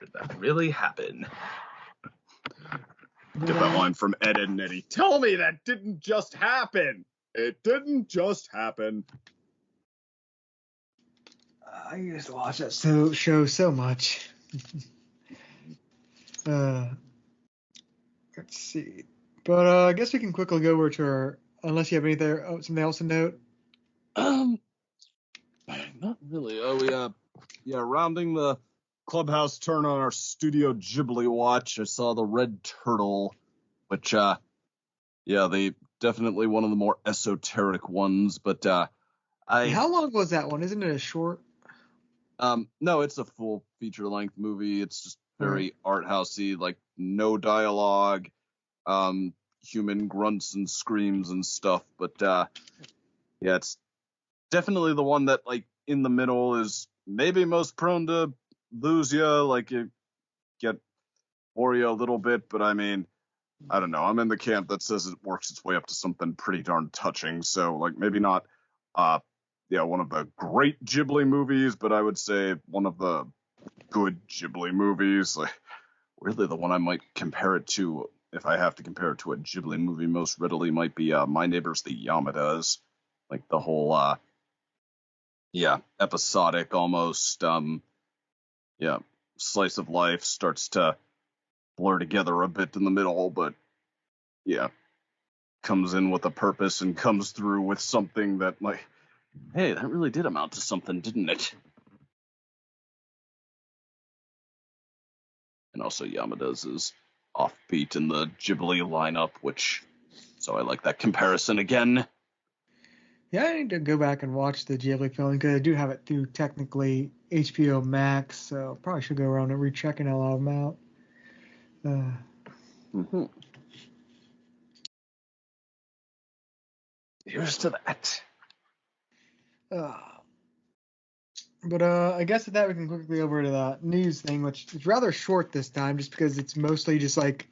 Did that really happen? Get that line from Ed, Edd n Eddy. Tell me that didn't just happen. It didn't just happen. I used to watch that show so much. Let's see. But I guess we can quickly go over to our, unless you have something else to note. Not really. Rounding the clubhouse turn on our Studio Ghibli watch, I saw the Red Turtle, which, they definitely one of the more esoteric ones, but, How long was that one? Isn't it a short? No, it's a full feature-length movie. It's just very art housey, no dialogue, human grunts and screams and stuff. But it's definitely the one that in the middle is maybe most prone to lose you. You get bore you a little bit, but I mean, I don't know. I'm in the camp that says it works its way up to something pretty darn touching. So maybe not one of the great Ghibli movies, but I would say one of the good Ghibli movies. Really the one I might compare it to, if I have to compare it to a Ghibli movie most readily, might be My Neighbors the Yamadas. The whole episodic almost slice of life starts to blur together a bit in the middle, but comes in with a purpose and comes through with something that hey, that really did amount to something, didn't it? And also Yamada's is offbeat in the Ghibli lineup, which So I like that comparison again. Yeah, I need to go back and watch the Ghibli film because I do have it through technically HBO Max, so probably should go around and rechecking a lot of them out. Mm-hmm. Here's to that. But I guess with that we can quickly over to the news thing, which is rather short this time, just because it's mostly just like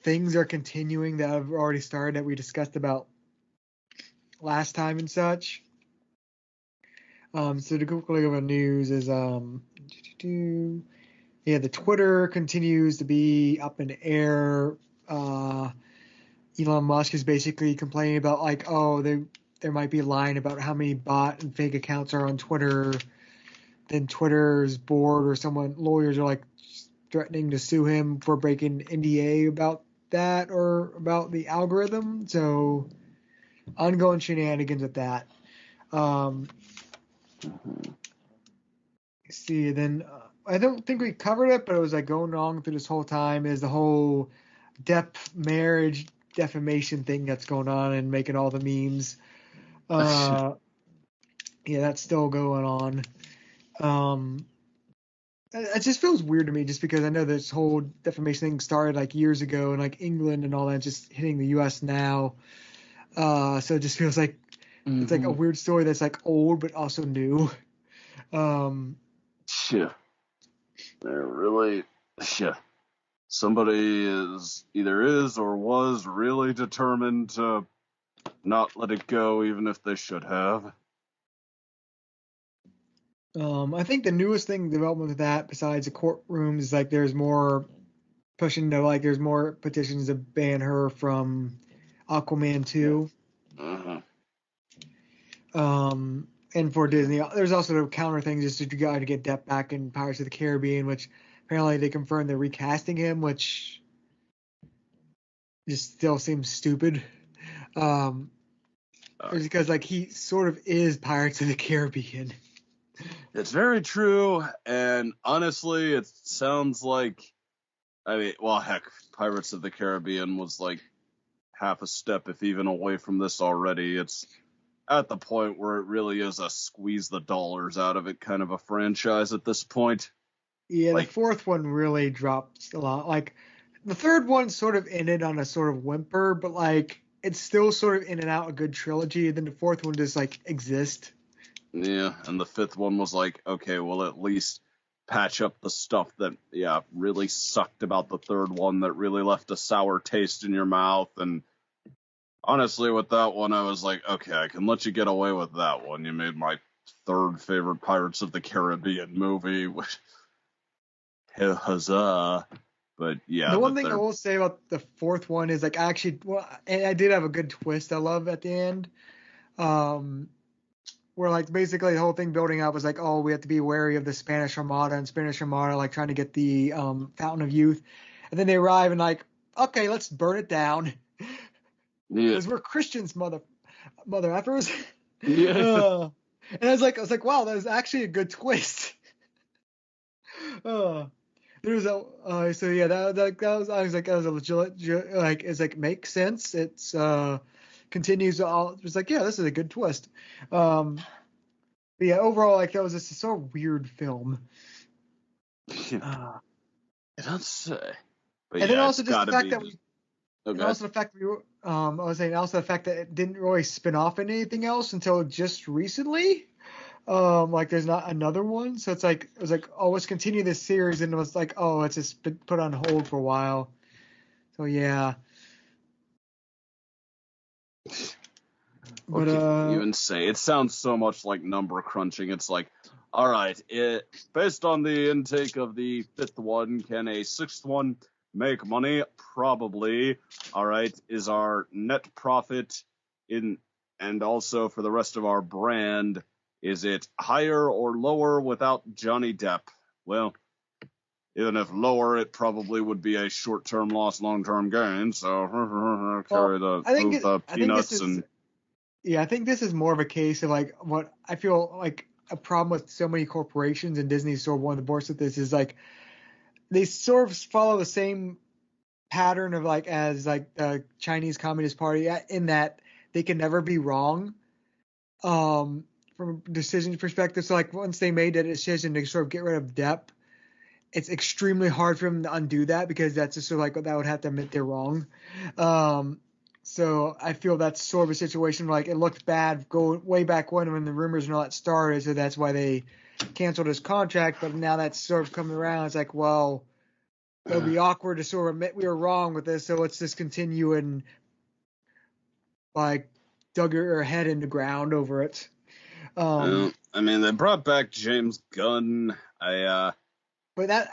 things are continuing that have already started that we discussed about last time and such. So to quickly over the news is the Twitter continues to be up in the air. Elon Musk is basically complaining about like, there might be a line about how many bot and fake accounts are on Twitter. Then Twitter's board or lawyers are like threatening to sue him for breaking NDA about that or about the algorithm. So ongoing shenanigans with that. See, then I don't think we covered it, but it was like going on through this whole time is the whole marriage defamation thing that's going on and making all the memes. Yeah, that's still going on. It just feels weird to me just because I know this whole defamation thing started like years ago in like England and all that, just hitting the US now. So it just feels like it's like a weird story that's like old but also new. They're really, somebody is or was really determined to not let it go, even if they should have. I think the newest development with that, besides the courtrooms, is like there's more pushing to like there's more petitions to ban her from Aquaman 2. And for Disney, there's also the counter things just that you got to get Depp back in Pirates of the Caribbean, which apparently they confirmed they're recasting him, which just still seems stupid. It's because like he sort of is Pirates of the Caribbean. It's very true, and honestly, it sounds like, heck, Pirates of the Caribbean was like half a step, if even, away from this already. It's at the point where it really is a squeeze the dollars out of it kind of a franchise at this point. Yeah, the fourth one really dropped a lot. Like, the third one sort of ended on a sort of whimper, but like it's still sort of in and out a good trilogy. And then the fourth one just like exists. Yeah, and the fifth one was like, okay, we'll at least patch up the stuff that, really sucked about the third one that really left a sour taste in your mouth. And honestly, with that one, I was like, okay, I can let you get away with that one. You made my third favorite Pirates of the Caribbean movie. Huzzah. But yeah. The one thing I will say about the fourth one is like and I did have a good twist I love at the end. Where like basically the whole thing building up was like, we have to be wary of the Spanish Armada and Spanish Armada like trying to get the Fountain of Youth, and then they arrive and like, okay, let's burn it down. Because we're Christians, mother effers. Yeah. And I was like, wow, that was actually a good twist. There was that was I was like, that was a legit like it's like makes sense. It's continues all. It was like, yeah, this is a good twist. But yeah, overall, like that was just a sort of weird film. I don't say. But and then also just the fact that the fact that it didn't really spin off into anything else until just recently. Like there's not another one, so it was like, let's continue this series, and it was like, it's just been put on hold for a while. So yeah. But even say it sounds so much like number crunching. It's like, all right, based on the intake of the fifth one, can a sixth one make money? Probably. All right, is our net profit and also for the rest of our brand, is it higher or lower without Johnny Depp? Well, even if lower, it probably would be a short-term loss, long-term gain. So carry the peanuts and. Yeah, I think this is more of a case of like what I feel like a problem with so many corporations, and Disney's sort of one of the worst with this is like they sort of follow the same pattern of like as like the Chinese Communist Party in that they can never be wrong from a decision perspective. So like once they made that decision to sort of get rid of Depp, it's extremely hard for them to undo that because that's just sort of like that would have to admit they're wrong. So I feel that's sort of a situation like it looked bad going way back when the rumors and all that started. So that's why they canceled his contract. But now that's sort of coming around. It's like, well, it'll be awkward to sort of admit we were wrong with this. So let's just continue and like dug her head in the ground over it. I mean, they brought back James Gunn. But that,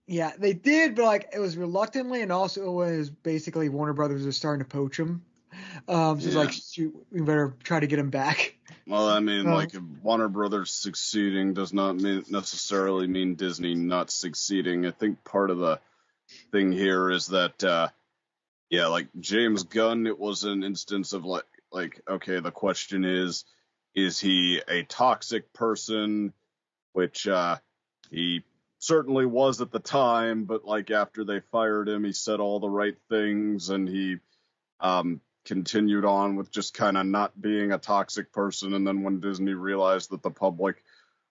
yeah, they did, but like it was reluctantly, and also it was basically Warner Brothers was starting to poach him. So it's like, shoot, we better try to get him back. Well, I mean, like Warner Brothers succeeding does not necessarily mean Disney not succeeding. I think part of the thing here is that, like James Gunn, it was an instance of like, okay, the question is he a toxic person? Which he certainly was at the time, but like after they fired him, he said all the right things, and he continued on with just kind of not being a toxic person. And then when Disney realized that the public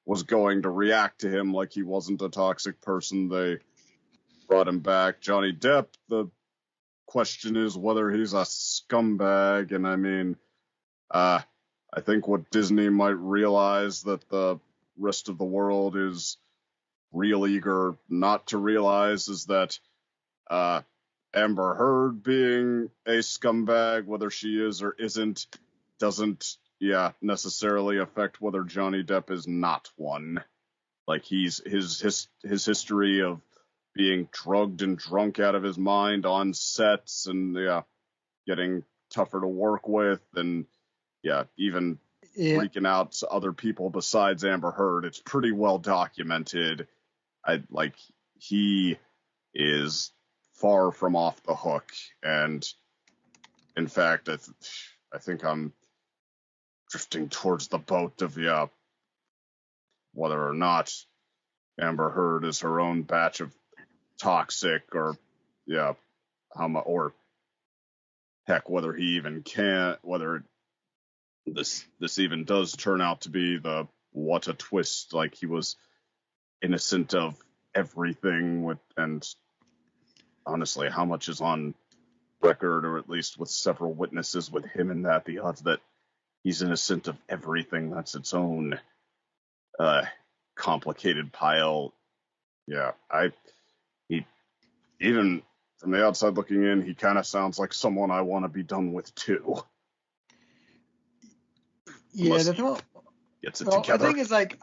was going to react to him like he wasn't a toxic person, they brought him back. Johnny Depp, the question is whether he's a scumbag. And I mean, I think what Disney might realize that the rest of the world is real eager not to realize is that Amber Heard being a scumbag, whether she is or isn't, doesn't necessarily affect whether Johnny Depp is not one. Like his history of being drugged and drunk out of his mind on sets and getting tougher to work with and even freaking out other people besides Amber Heard. It's pretty well documented. He is far from off the hook, and in fact, I think I'm drifting towards the boat of whether or not Amber Heard is her own batch of toxic, or or heck, whether he even can, whether this even does turn out to be the what a twist, like he was innocent of everything and honestly, how much is on record, or at least with several witnesses with him in that, the odds that he's innocent of everything, that's its own complicated pile. Even from the outside looking in, he kind of sounds like someone I want to be done with too. Yeah, gets it together. The thing is, like,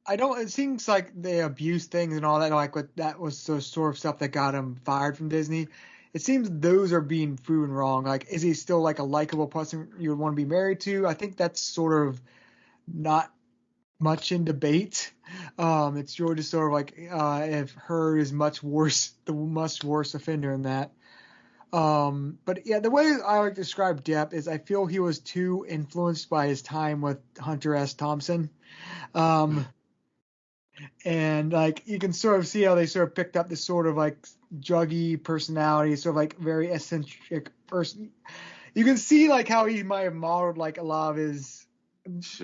it seems like they abuse things and all that, like that was the sort of stuff that got him fired from Disney. It seems those are being proven wrong. Like, is he still like a likable person you would want to be married to? I think that's sort of not much in debate. It's just sort of like if Heard is much worse offender in that. But yeah, the way I like to describe Depp is I feel he was too influenced by his time with Hunter S. Thompson. And like you can sort of see how they sort of picked up this sort of like druggy personality, sort of like very eccentric person. You can see like how he might have modeled like a lot of his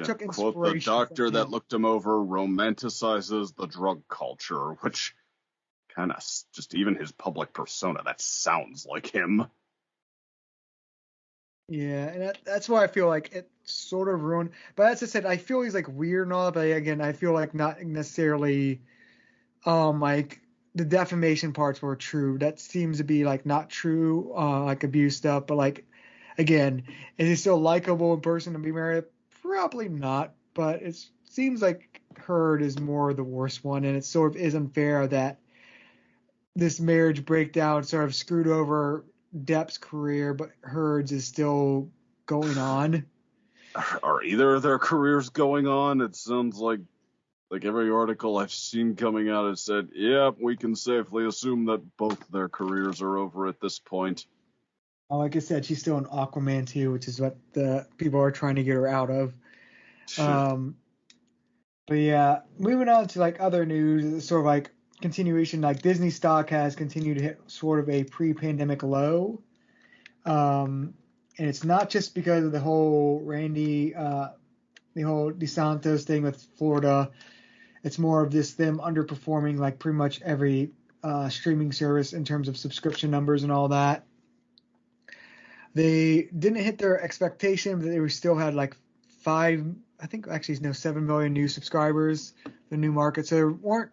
took inspiration. Quote, the doctor that looked him over romanticizes the drug culture, which kind of just even his public persona, that sounds like him. Yeah, and that's why I feel like it sort of ruined. But as I said, I feel he's like weird and all that. But again, I feel like not necessarily, like the defamation parts were true. That seems to be like not true, like abuse stuff. But like, again, is he still likable in person to be married? Probably not. But it seems like Heard is more the worst one, and it sort of is unfair that this marriage breakdown sort of screwed over Depp's career, but Heard's is still going on. Are either of their careers going on? It sounds like every article I've seen coming out has said, we can safely assume that both their careers are over at this point. Like I said, she's still in Aquaman 2, which is what the people are trying to get her out of. But yeah, moving on to like other news, it's sort of like continuation, like Disney stock has continued to hit sort of a pre-pandemic low. And it's not just because of the whole the whole DeSantis thing with Florida. It's more of just them underperforming like pretty much every streaming service in terms of subscription numbers and all that. They didn't hit their expectation, but they still had like 7 million new subscribers, the new market. So they weren't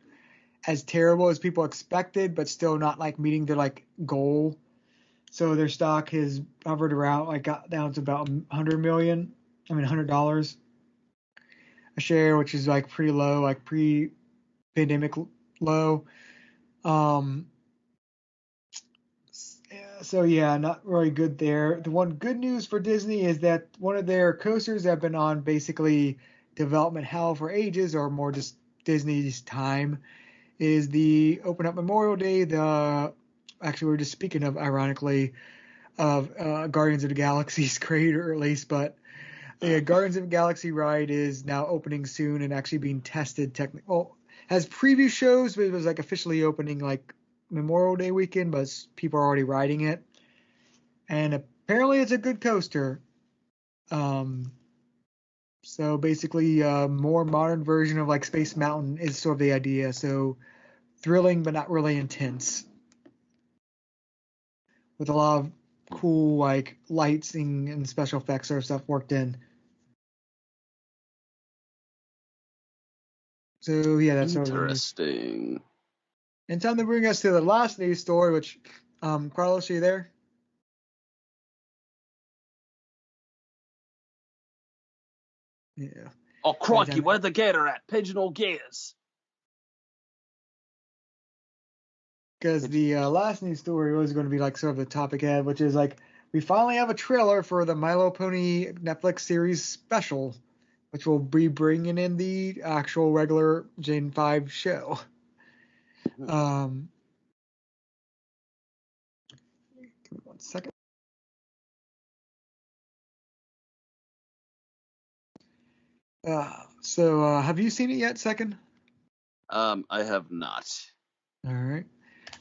as terrible as people expected, but still not like meeting their like goal. So their stock has hovered around, like got down to about $100 a share, which is like pretty low, like pre-pandemic low. So yeah, not really good there. The one good news for Disney is that one of their coasters have been on basically development hell for ages, or more just Disney's time, is the Open Up Memorial Day. Actually, we are just speaking of, ironically, of Guardians of the Galaxy's creator release, but the Guardians of the Galaxy ride is now opening soon and actually being tested technically. Well, has preview shows, but it was like officially opening like Memorial Day weekend, but people are already riding it. And apparently it's a good coaster. So basically a more modern version of like Space Mountain is sort of the idea. So thrilling, but not really intense. With a lot of cool like lights and special effects or stuff worked in. So yeah, that's interesting. And time to bring us to the last news story, which Carlos, are you there? Yeah. Oh crikey, where'd the gator at? Pigeon or gators? Because the last news story was going to be like sort of the topic head, which is like we finally have a trailer for the My Little Pony Netflix series special, which will be bringing in the actual regular Gen 5 show. Give me 1 second. So have you seen it yet, Second? I have not. All right.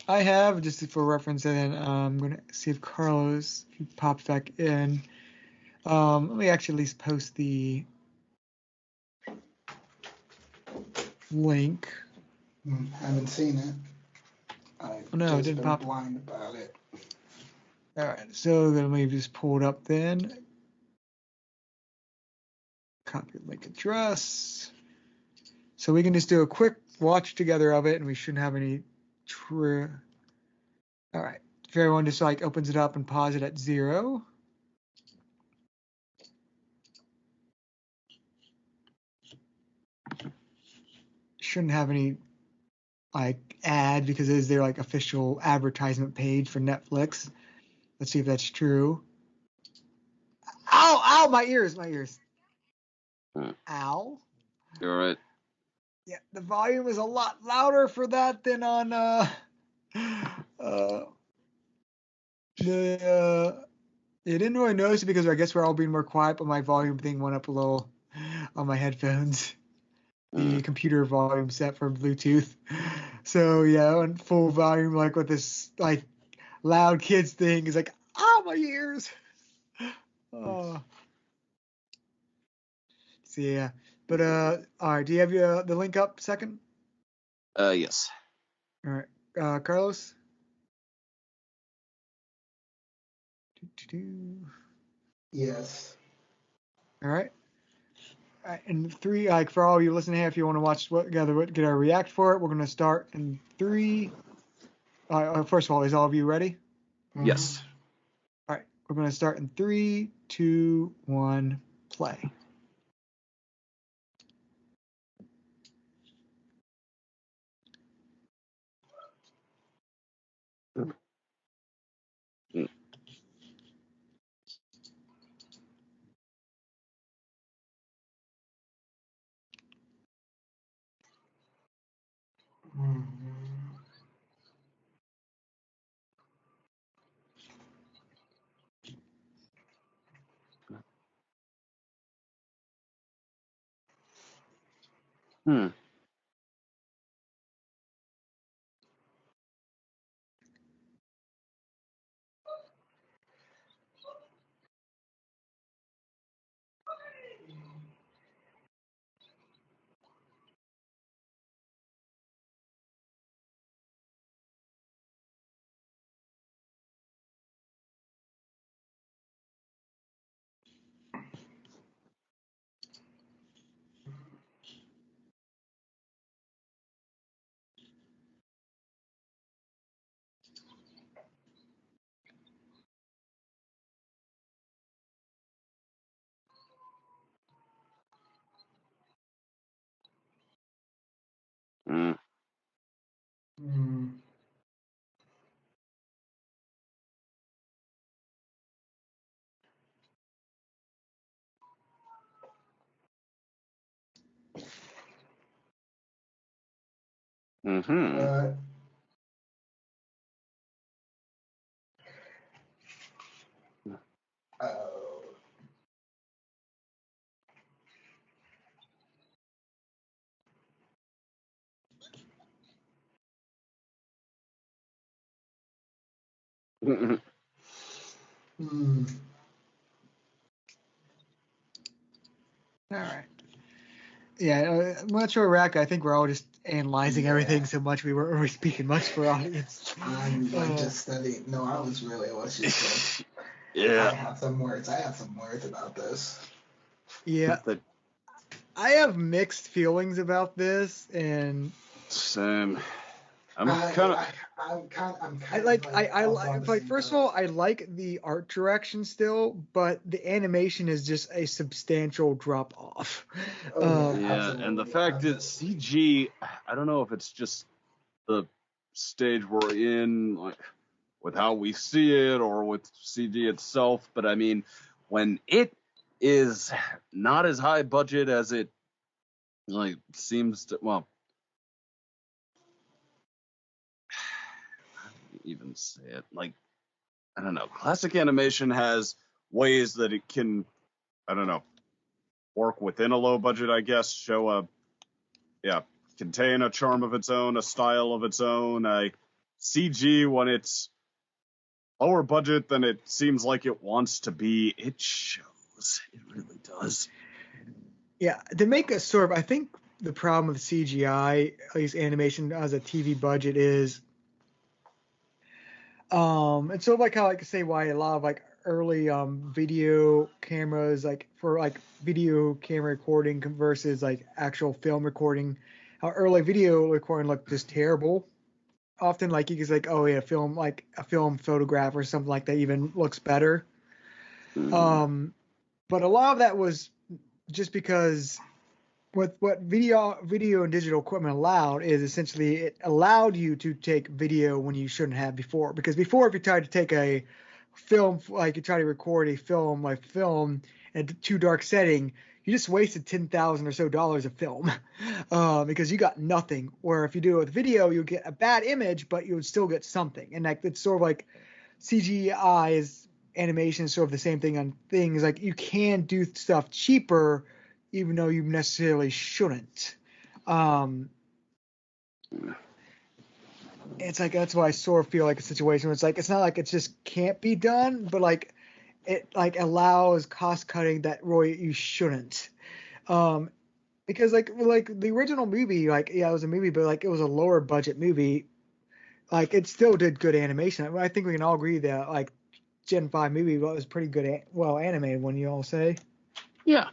I have, just for reference, and then I'm going to see if Carlos, if he pops back in. Let me actually at least post the link. Haven't seen it. No, it didn't pop. Blind about it. All right, so let me just pull it up then. Copy the link address. So we can just do a quick watch together of it, and we shouldn't have any. All right, if everyone just like opens it up and pause it at 0. Shouldn't have any like ad because it is their like official advertisement page for Netflix. Let's see if that's true. Ow, my ears. Ow. You're right. Yeah, the volume is a lot louder for that than on you didn't really notice it because I guess we're all being more quiet, but my volume thing went up a little on my headphones. The computer volume set for Bluetooth. So yeah, on full volume, like with this like loud kids thing, is like, my ears. Oh. So yeah, but all right. Do you have the link up, Second? Yes. All right, Carlos. Yes. All right. And 3, like for all of you listening here, if you want to watch get our react for it, we're gonna start in 3. First of all, is all of you ready? Yes. All right, we're gonna start in 3, 2, 1, play. Mm-hmm. Oh. Hmm. All right. Yeah, Metro Rack, I think we're all just analyzing everything so much we weren't really speaking much for audience. I'm just studying. No, I was really just Yeah. I have some words about this. Yeah. I have mixed feelings about this, and Same. I'm I like first of all, I like the art direction still, but the animation is just a substantial drop off. And the fact is CG, I don't know if it's just the stage we're in, like with how we see it or with CG itself, but I mean, when it is not as high budget as it like seems to, well, how do you even say it? Like, I don't know. Classic animation has ways that it can, I don't know, work within a low budget, I guess, show contain a charm of its own, a style of its own. CG, when it's lower budget than it seems like it wants to be, it shows. It really does. Yeah, to make a sort of, I think the problem with CGI, at least animation as a TV budget, is it's sort of like how I could say why a lot of like early video cameras, like for like video camera recording versus like actual film recording, how early video recording looked just terrible. Often like you can like, oh yeah, film like a film photograph or something like that even looks better. But a lot of that was just because what video and digital equipment allowed is essentially it allowed you to take video when you shouldn't have before. Because before, if you tried to take a film, like you try to record a film in a too dark setting, you just wasted $10,000 or so of film because you got nothing. Where if you do it with video, you get a bad image, but you would still get something. And like it's sort of like CGI is animation is sort of the same thing on things like you can do stuff cheaper even though you necessarily shouldn't. It's like that's why I sort of feel like a situation where it's like it's not like it just can't be done, but like it like allows cost cutting that really you shouldn't. Because like the original movie, like yeah, it was a movie, but like it was a lower budget movie. Like it still did good animation. I think we can all agree that like Gen 5 movie was pretty good, well animated. When you all say, Yeah.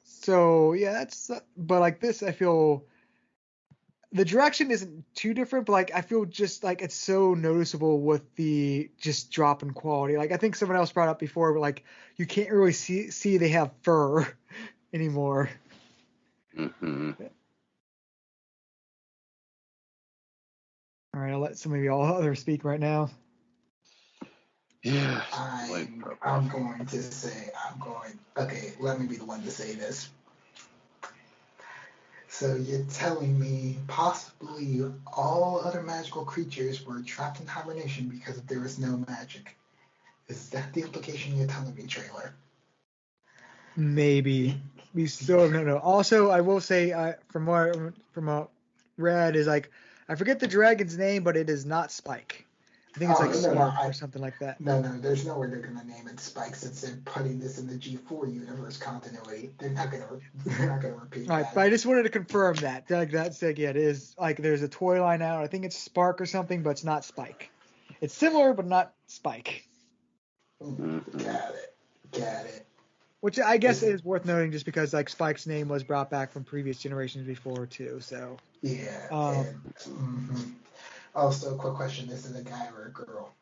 So yeah, that's but like this, I feel the direction isn't too different, but like I feel just like it's so noticeable with the just drop in quality. Like I think someone else brought up before, but like you can't really see they have fur anymore. Mm-hmm. All right, I'll let some of y'all others speak right now. Yeah. I'm going to say, okay, let me be the one to say this. So you're telling me possibly all other magical creatures were trapped in hibernation because there was no magic. Is that the implication you're telling me, trailer? Maybe. We still don't know. Also, I will say from what read is like I forget the dragon's name, but it is not Spike. I think it's like Spark or something like that. No, there's no way they're gonna name it Spike since they're putting this in the G4 universe continuity. They're not gonna repeat Right, that. but I just wanted to confirm that. Like that's like yeah, it is like there's a toy line out. I think it's Spark or something, but it's not Spike. It's similar, but not Spike. Got it. Which I guess is worth noting, just because like Spike's name was brought back from previous generations before too. So yeah. Also, quick question: this is a guy or a girl?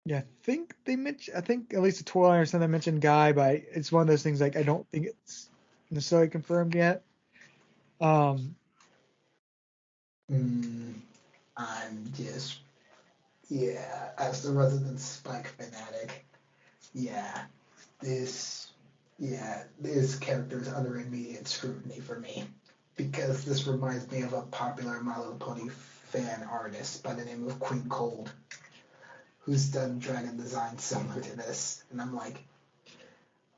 Yeah, I think I think at least the toy line or something mentioned guy, but it's one of those things like I don't think it's necessarily confirmed yet. I'm just as the resident Spike fanatic, this Yeah, this character is under immediate scrutiny for me because this reminds me of a popular My Little Pony fan artist by the name of Queen Cold, who's done dragon designs similar to this, and I'm like,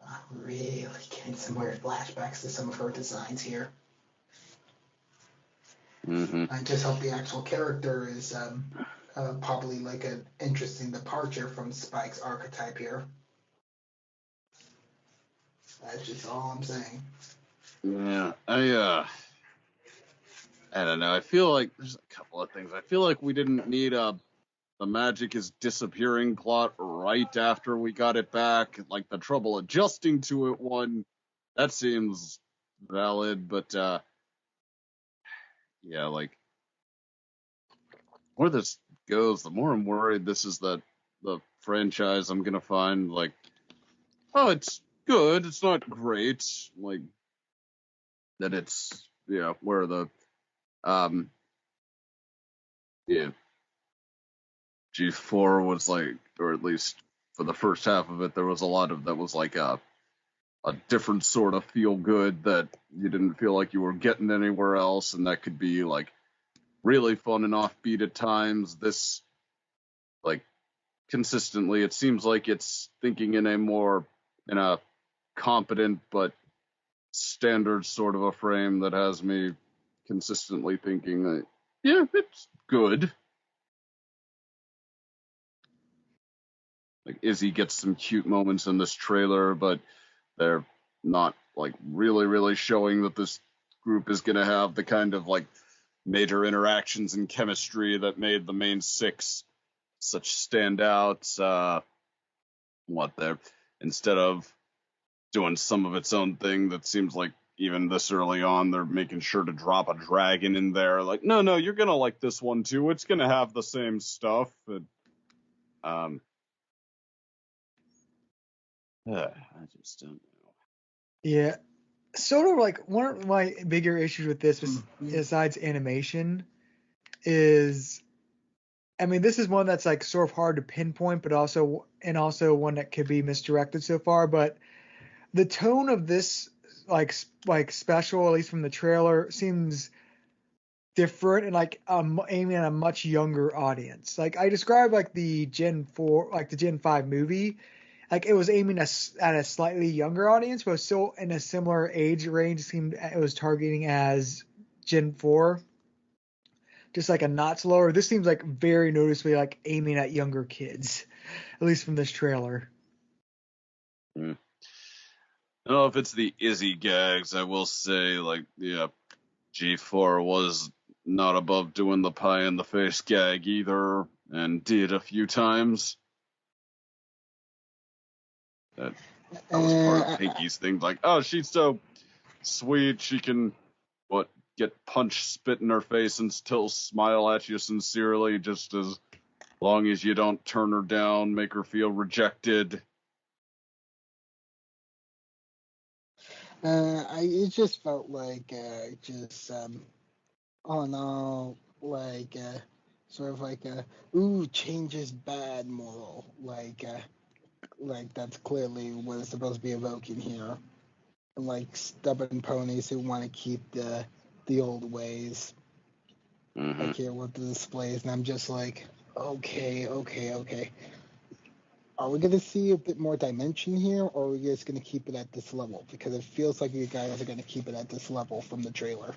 I'm really getting some weird flashbacks to some of her designs here. Mm-hmm. I just hope the actual character is probably like an interesting departure from Spike's archetype here. That's just all I'm saying. Yeah, I don't know. I feel like there's a couple of things. I feel like we didn't need the magic is disappearing plot right after we got it back. Like the trouble adjusting to it one, that seems valid, but yeah, like where this goes, the more I'm worried this is the franchise I'm gonna find like, oh, it's good, it's not great, like that it's where the yeah G4 was like, or at least for the first half of it, there was a lot of that was like a different sort of feel good that you didn't feel like you were getting anywhere else, and that could be like really fun and offbeat at times. This like consistently, it seems like it's thinking in a competent but standard sort of a frame that has me consistently thinking that yeah, it's good. Like Izzy gets some cute moments in this trailer, but they're not like really showing that this group is going to have the kind of like major interactions and chemistry that made the main six such standouts. What they're instead of doing some of its own thing that seems like even this early on they're making sure to drop a dragon in there. Like no, you're gonna like this one too. It's gonna have the same stuff. I just don't know. Yeah, sort of like one of my bigger issues with this, besides animation, is, I mean, this is one that's like sort of hard to pinpoint, but also one that could be misdirected so far. But the tone of this like special, at least from the trailer, seems different and like aiming at a much younger audience. Like I described like the Gen 4, like the Gen 5 movie, like it was aiming at a slightly younger audience, but still in a similar age range. It seemed it was targeting as Gen 4, just like a notch lower. This seems like very noticeably like aiming at younger kids, at least from this trailer. I don't know if it's the Izzy gags. I will say, like, yeah, G4 was not above doing the pie in the face gag either, and did a few times. That was part of Pinky's thing. Like, oh, she's so sweet. She can, get punched, spit in her face, and still smile at you sincerely, just as long as you don't turn her down, make her feel rejected. It just felt like all in all, like sort of like a change is bad moral, like that's clearly what it's supposed to be evoking here, and like stubborn ponies who want to keep the old ways. Mm-hmm. Like here with the displays, and I'm just like, okay. Are we going to see a bit more dimension here, or are we just going to keep it at this level? Because it feels like you guys are going to keep it at this level from the trailer.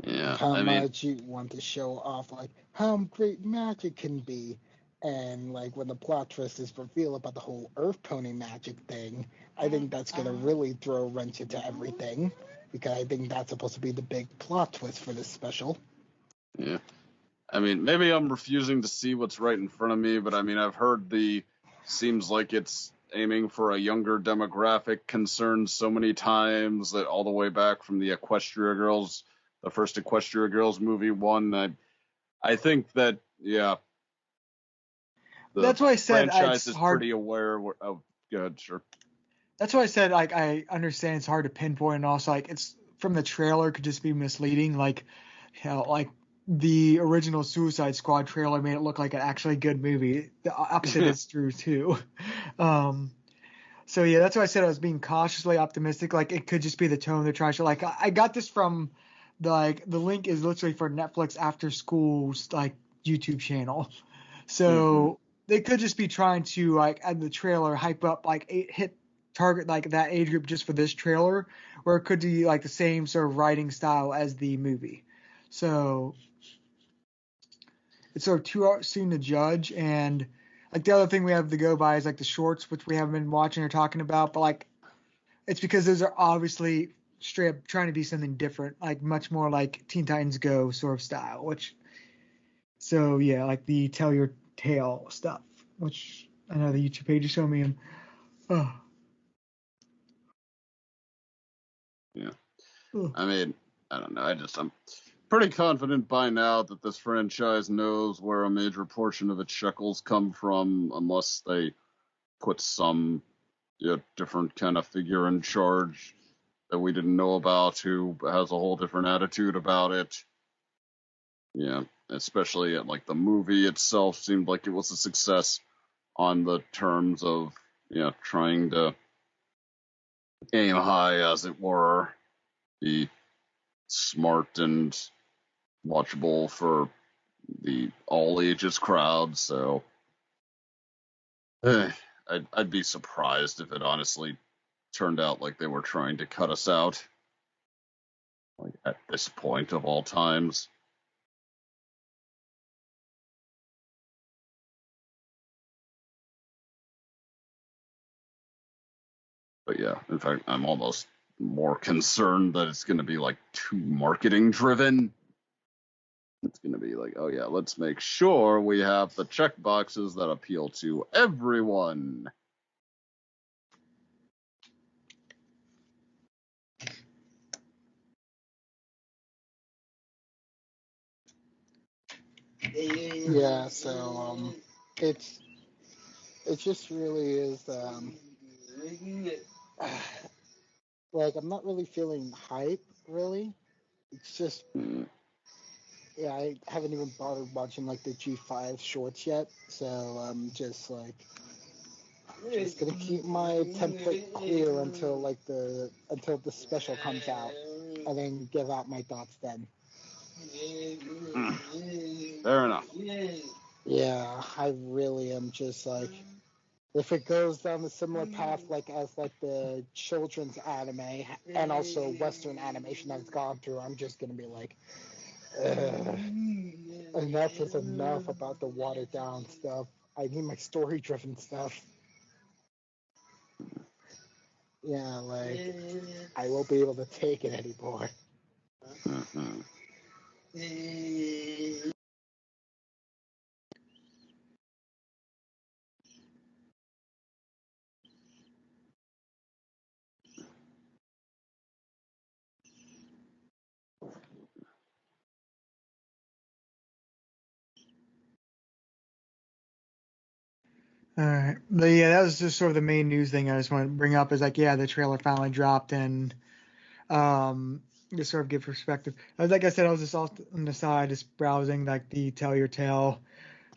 Yeah, How much you want to show off, like, how great magic can be. And, like, when the plot twist is revealed about the whole Earth Pony magic thing, I think that's going to really throw a wrench into everything. Because I think that's supposed to be the big plot twist for this special. Yeah. I mean, maybe I'm refusing to see what's right in front of me, but I mean, I've heard seems like it's aiming for a younger demographic concern so many times that all the way back from the Equestria Girls, the first Equestria Girls movie one, I think that, yeah. That's why I said franchise is pretty aware. Oh, go ahead, sure. That's why I said, like, I understand it's hard to pinpoint, and also, like, it's from the trailer could just be misleading. Like, like the original Suicide Squad trailer made it look like an actually good movie. The opposite is true too. So yeah, that's why I said I was being cautiously optimistic. Like it could just be the tone they're trying to show. Like I got this from the link is literally for Netflix After School's like YouTube channel. So they could just be trying to like add the trailer hype up like hit target like that age group just for this trailer, or it could be like the same sort of writing style as the movie. So it's sort of too soon to judge. And like the other thing we have to go by is like the shorts, which we haven't been watching or talking about, but like it's because those are obviously straight up trying to be something different, like much more like Teen Titans Go sort of style, which so yeah, like the Tell Your Tale stuff, which I know the YouTube page is showing me. And oh, Yeah. oh. I mean, I don't know. I'm pretty confident by now that this franchise knows where a major portion of its shekels come from, unless they put some different kind of figure in charge that we didn't know about who has a whole different attitude about it. Yeah, especially like the movie itself seemed like it was a success on the terms of trying to aim high, as it were, be smart and watchable for the all ages crowd. So I'd be surprised if it honestly turned out like they were trying to cut us out, like at this point of all times. But yeah, in fact, I'm almost more concerned that it's going to be like too marketing driven. It's going to be like, oh yeah, let's make sure we have the check boxes that appeal to everyone. Yeah, so it's it just really is like I'm not really feeling hype really. It's just yeah, I haven't even bothered watching like the G5 shorts yet, so I'm just like just gonna keep my template clear until until the special comes out, and then give out my thoughts then. Fair enough. Yeah, I really am just like, if it goes down the similar path like as like the children's anime and also Western animation has gone through, I'm just gonna be like, enough is enough about the watered down stuff. I need my story driven stuff. Yeah, like I won't be able to take it anymore. All right. But yeah, that was just sort of the main news thing I just wanted to bring up is like, yeah, the trailer finally dropped and just sort of give perspective. Like I said, I was just off on the side just browsing like the Tell Your Tale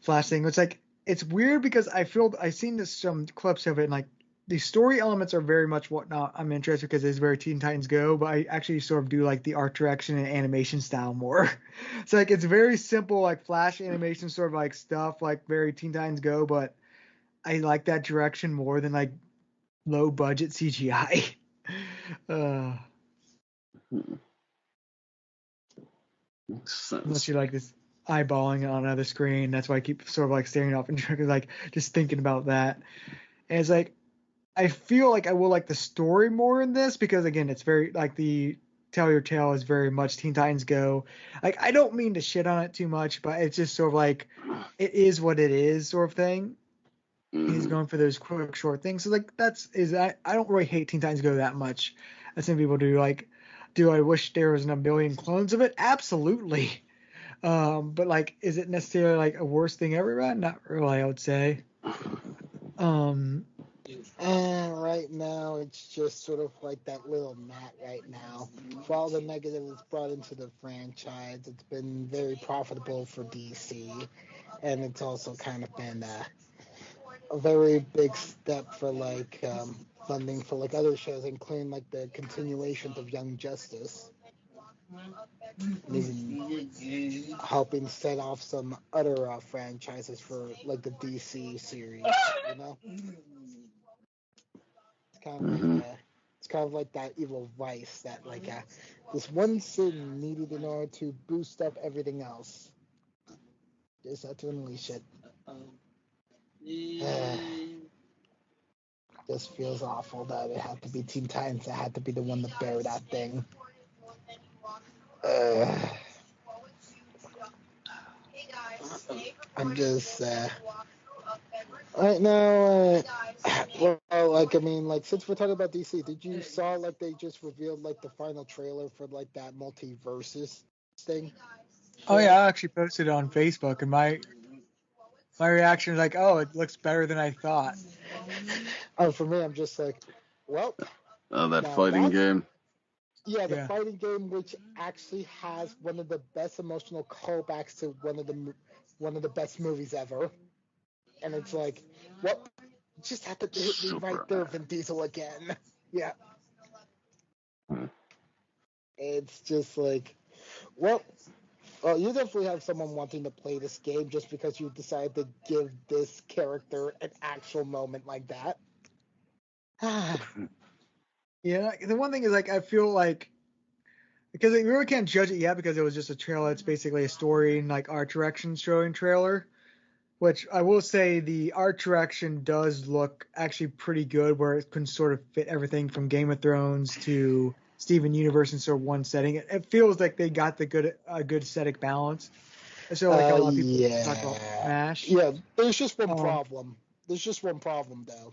Flash thing. It's like it's weird because I've seen this some clips of it and like the story elements are very much what not I'm interested because it's very Teen Titans Go, but I actually sort of do like the art direction and animation style more. So like it's very simple like Flash animation sort of like stuff like very Teen Titans Go, but I like that direction more than like low budget CGI. Makes sense. Unless you like this eyeballing on another screen, that's why I keep sort of like staring off and like just thinking about that. And it's like I feel like I will like the story more in this because again, it's very like the Tell Your Tale is very much Teen Titans Go. Like I don't mean to shit on it too much, but it's just sort of like it is what it is sort of thing. He's going for those quick short things. So like I don't really hate Teen Titans Go that much as some people do. Like, do I wish there was a million clones of it? Absolutely. But like, is it necessarily like a worst thing ever? Not really, I would say. And right now, it's just sort of like that little gnat right now. For all the negative it's brought into the franchise, it's been very profitable for DC, and it's also kind of been a very big step for like funding for like other shows, including like the continuations of Young Justice, and even helping set off some other franchises for like the DC series. You know, it's kind of like it's kind of like that evil vice that like this one sin needed in order to boost up everything else. Just had to unleash it. Just feels awful that it had to be Teen Titans that had to be the one to bear that thing. I'm just right now. Well, like I mean, like since we're talking about DC, did you saw like they just revealed like the final trailer for like that multiverses thing? Oh yeah, I actually posted it on Facebook, and my reaction is like, oh, it looks better than I thought. Oh, for me, I'm just like, well, that fighting game. Yeah, the fighting game, which actually has one of the best emotional callbacks to one of the best movies ever, and it's like, well, just have to hit me right there, Vin Diesel again. Yeah, it's just like, well, you definitely have someone wanting to play this game just because you decided to give this character an actual moment like that. Yeah, the one thing is like I feel like because you really can't judge it yet because it was just a trailer. It's basically a story and like art direction showing trailer, which I will say the art direction does look actually pretty good, where it can sort of fit everything from Game of Thrones to Steven Universe in sort of one setting. It feels like they got the good aesthetic balance. So like a lot of people talk about MASH. Yeah, there's just one problem. There's just one problem though.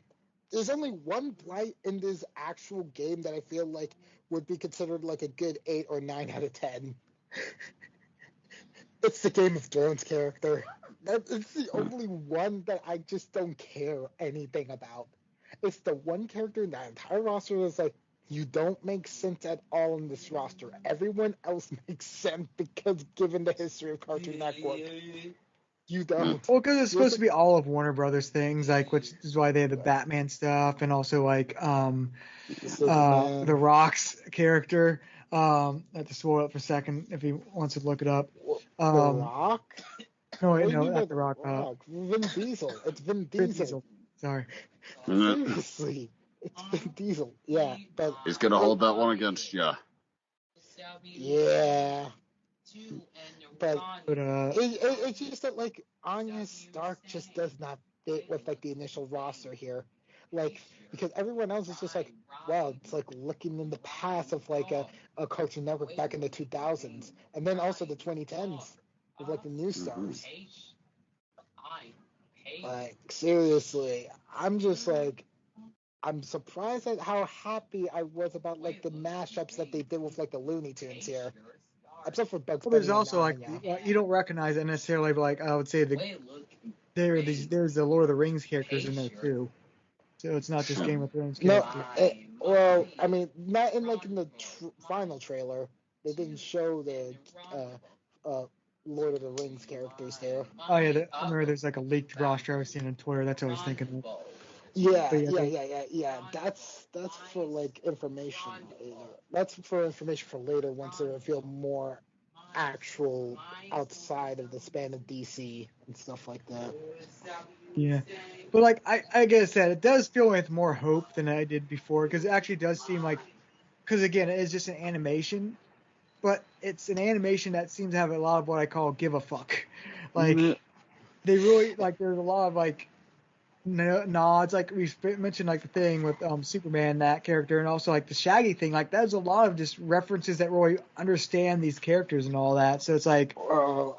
There's only one blight in this actual game that I feel like would be considered like a good 8 or 9 out of 10. It's the Game of Thrones character. It's the only one that I just don't care anything about. It's the one character in that entire roster that's like, you don't make sense at all in this roster. Everyone else makes sense because given the history of Cartoon Network. You don't. Well, because it's supposed to be all of Warner Brothers things, like which is why they have the Batman stuff and also like the Rock's character. I have to spoil it for a second if he wants to look it up. The Rock? No, wait, no, not the Rock. Vin Diesel. It's Vin Diesel. Sorry. Seriously, it's Vin Diesel. Yeah, but he's gonna hold that one against you. Yeah. But it's just that like Arya Stark just does not fit with like the initial roster here, like because everyone else is just like, wow, it's like looking in the past of like a Cartoon Network back in the 2000s, and then also the 2010s with like the new stars. Like seriously, I'm just like, I'm surprised at how happy I was about like the mashups that they did with like the Looney Tunes here. Except for Bugs Bunny. There's also like you don't recognize it necessarily, but like I would say there's the Lord of the Rings characters in there too, so it's not just Game of Thrones characters. No, well, I mean, not in like in the final trailer. They didn't show the Lord of the Rings characters there. Oh yeah, I remember there's like a leaked roster I was seeing on Twitter. That's what I was thinking of. Yeah. That's for like information. That's for information for later once they reveal more actual outside of the span of DC and stuff like that. Yeah, but like I guess that it does feel with more hope than I did before because it actually does seem like, because again it is just an animation, but it's an animation that seems to have a lot of what I call give a fuck. Like they really like there's a lot of like nods, like we mentioned like the thing with Superman, that character, and also like the Shaggy thing, like there's a lot of just references that really understand these characters and all that, so it's like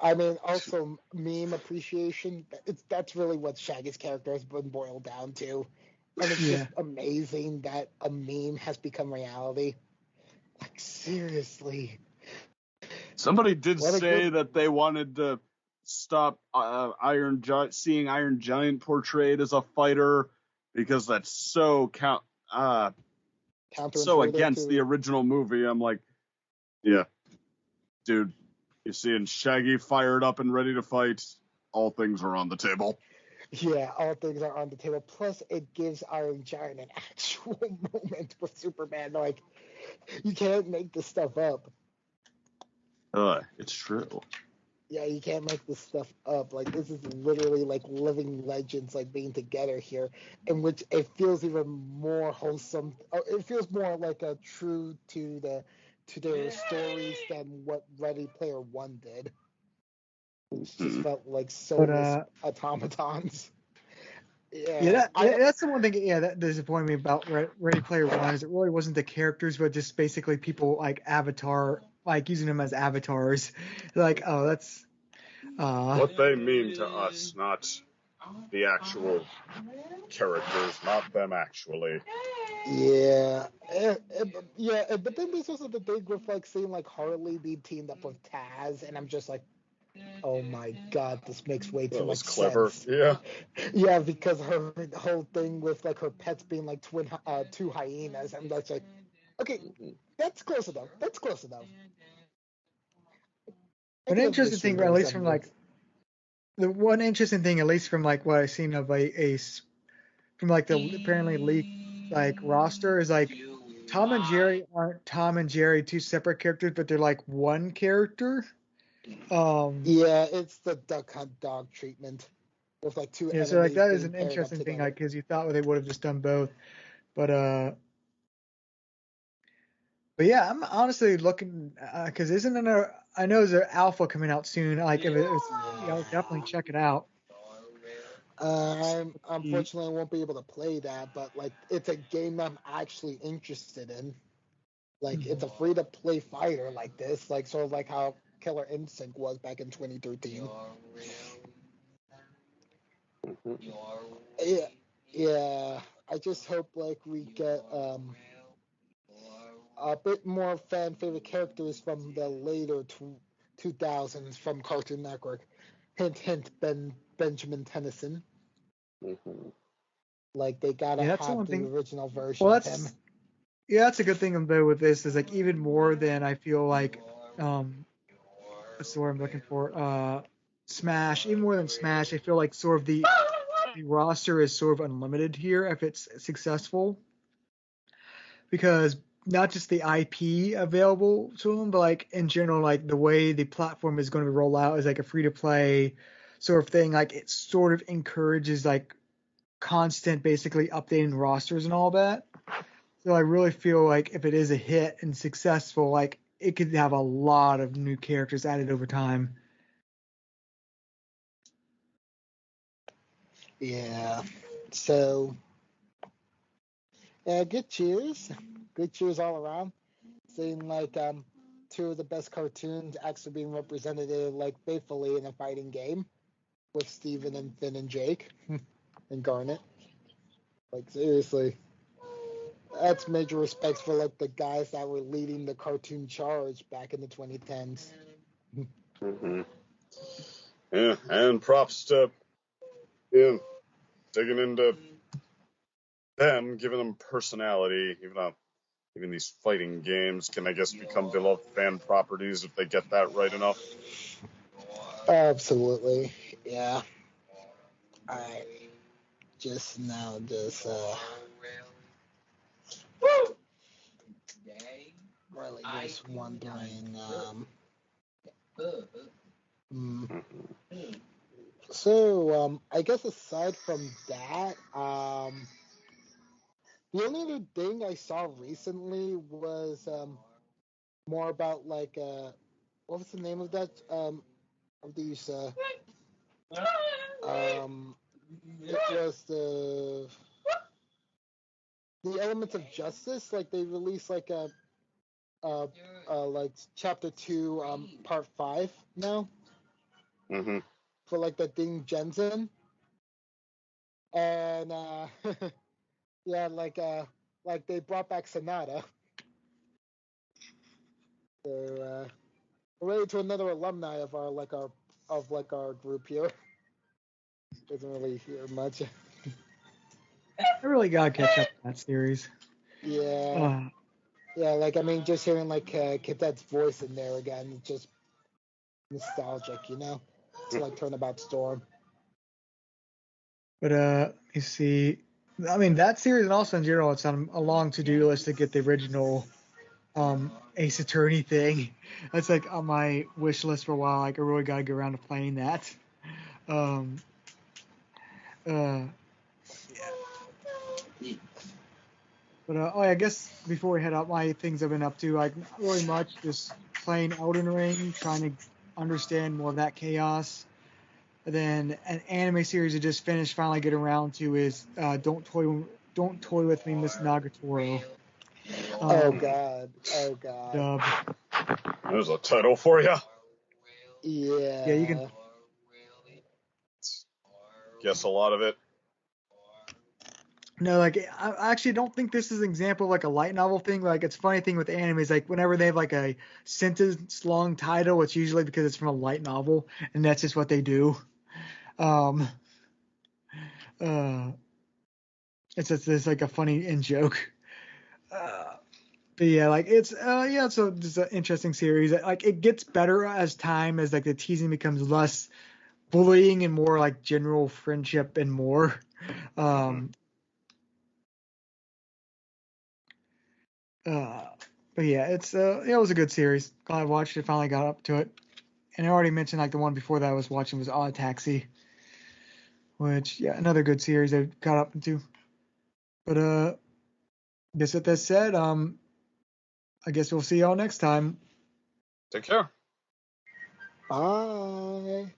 I mean also meme appreciation, that's really what Shaggy's character has been boiled down to, and it's just amazing that a meme has become reality. Like seriously, somebody did say that they wanted to stop seeing Iron Giant portrayed as a fighter because that's so so against the original movie. I'm like, yeah, dude, you're seeing Shaggy fired up and ready to fight. All things are on the table. Yeah, all things are on the table. Plus, it gives Iron Giant an actual moment with Superman. Like, you can't make this stuff up. It's true. Yeah, you can't make this stuff up. Like, this is literally like living legends, like being together here, in which it feels even more wholesome. It feels more like a true to their stories than what Ready Player One did, which just felt like soulless automatons. Yeah, that's the one thing. Yeah, that disappointed me about Ready Player One is it really wasn't the characters, but just basically people like using them as avatars. Like, oh, that's What they mean to us, not the actual characters, not them actually. Yeah, but then there's also the thing with like seeing like Harley be teamed up with Taz, and I'm just like, oh my god, this makes way too much clever. sense. Yeah. Yeah, because her whole thing with like her pets being like two hyenas, I'm just like, okay, that's close enough. That's close enough. an interesting thing, at least from like the one interesting thing, at least from like what I've seen of from like the apparently leaked like roster is like Tom and Jerry aren't Tom and Jerry, two separate characters, but they're like one character. Yeah, it's the Duck Hunt Dog treatment with like two Yeah, enemies so like that is being an paired up interesting thing, together. like because you thought they would have just done both, but yeah, I'm honestly looking because isn't there? I know there's an alpha coming out soon. Like if it's, definitely check it out. I unfortunately won't be able to play that, but like it's a game that I'm actually interested in. Like it's a free to play fighter like this, like sort of like how Killer Instinct was back in 2013. Yeah, yeah. I just hope like we get a bit more fan favorite characters from the later 2000s from Cartoon Network. Hint, hint, Benjamin Tennyson. Like they gotta Yeah, that's the have one the thing. original version Well, of him. that's a good thing though with this is like even more than I feel like what's the word I'm looking for? Smash. Even more than Smash, I feel like sort of the roster is sort of unlimited here if it's successful because not just the IP available to them, but like in general, like the way the platform is going to roll out is like a free to play sort of thing. Like it sort of encourages like constant, basically updating rosters and all that. So I really feel like if it is a hit and successful, like it could have a lot of new characters added over time. Yeah. So yeah, good cheers. Good cheers all around. Seeing like two of the best cartoons actually being represented like faithfully in a fighting game with Steven and Finn and Jake and Garnet. Like seriously. That's major respects for like the guys that were leading the cartoon charge back in the 2010s. Yeah, and props to digging into them, giving them personality, even these fighting games can, I guess, become beloved fan properties if they get that right enough. Absolutely, yeah. I just really just wondering. So I guess aside from that, the only other thing I saw recently was more about like what was the name of that of these it was the Elements of Justice. Like they released like a like chapter 2 part 5 now for like the Ding Jensen, and yeah, like they brought back Sonata. So related to another alumni of our group here. Doesn't really hear much. I really gotta catch up on that series. Yeah. Yeah, like I mean, just hearing like Cadet's voice in there again, it's just nostalgic, you know, to like Turnabout Storm. But you see, I mean that series and also in general, it's on a long to-do list to get the original Ace Attorney thing. That's like on my wish list for a while. Like I really gotta get around to playing that. Um, uh, but I guess before we head out, my things I've been up to, like not really much, just playing Elden Ring, trying to understand more of that chaos. And then an anime series I just finished, finally get around to is Don't Toy with Me, Miss Nagatoro. Oh God. Dub. There's a title for you. Yeah, you can. Guess a lot of it. No, like I actually don't think this is an example of like a light novel thing. Like it's a funny thing with anime is like whenever they have like a sentence long title, it's usually because it's from a light novel, and that's just what they do. Um, it's like a funny in joke. But yeah, like it's so just an interesting series. Like it gets better as time as like the teasing becomes less bullying and more like general friendship and more. But yeah, it was a good series. Glad I watched it. Finally got up to it. And I already mentioned like the one before that I was watching was Odd Taxi, which another good series I got up into. But guess with that said, I guess we'll see y'all next time. Take care. Bye.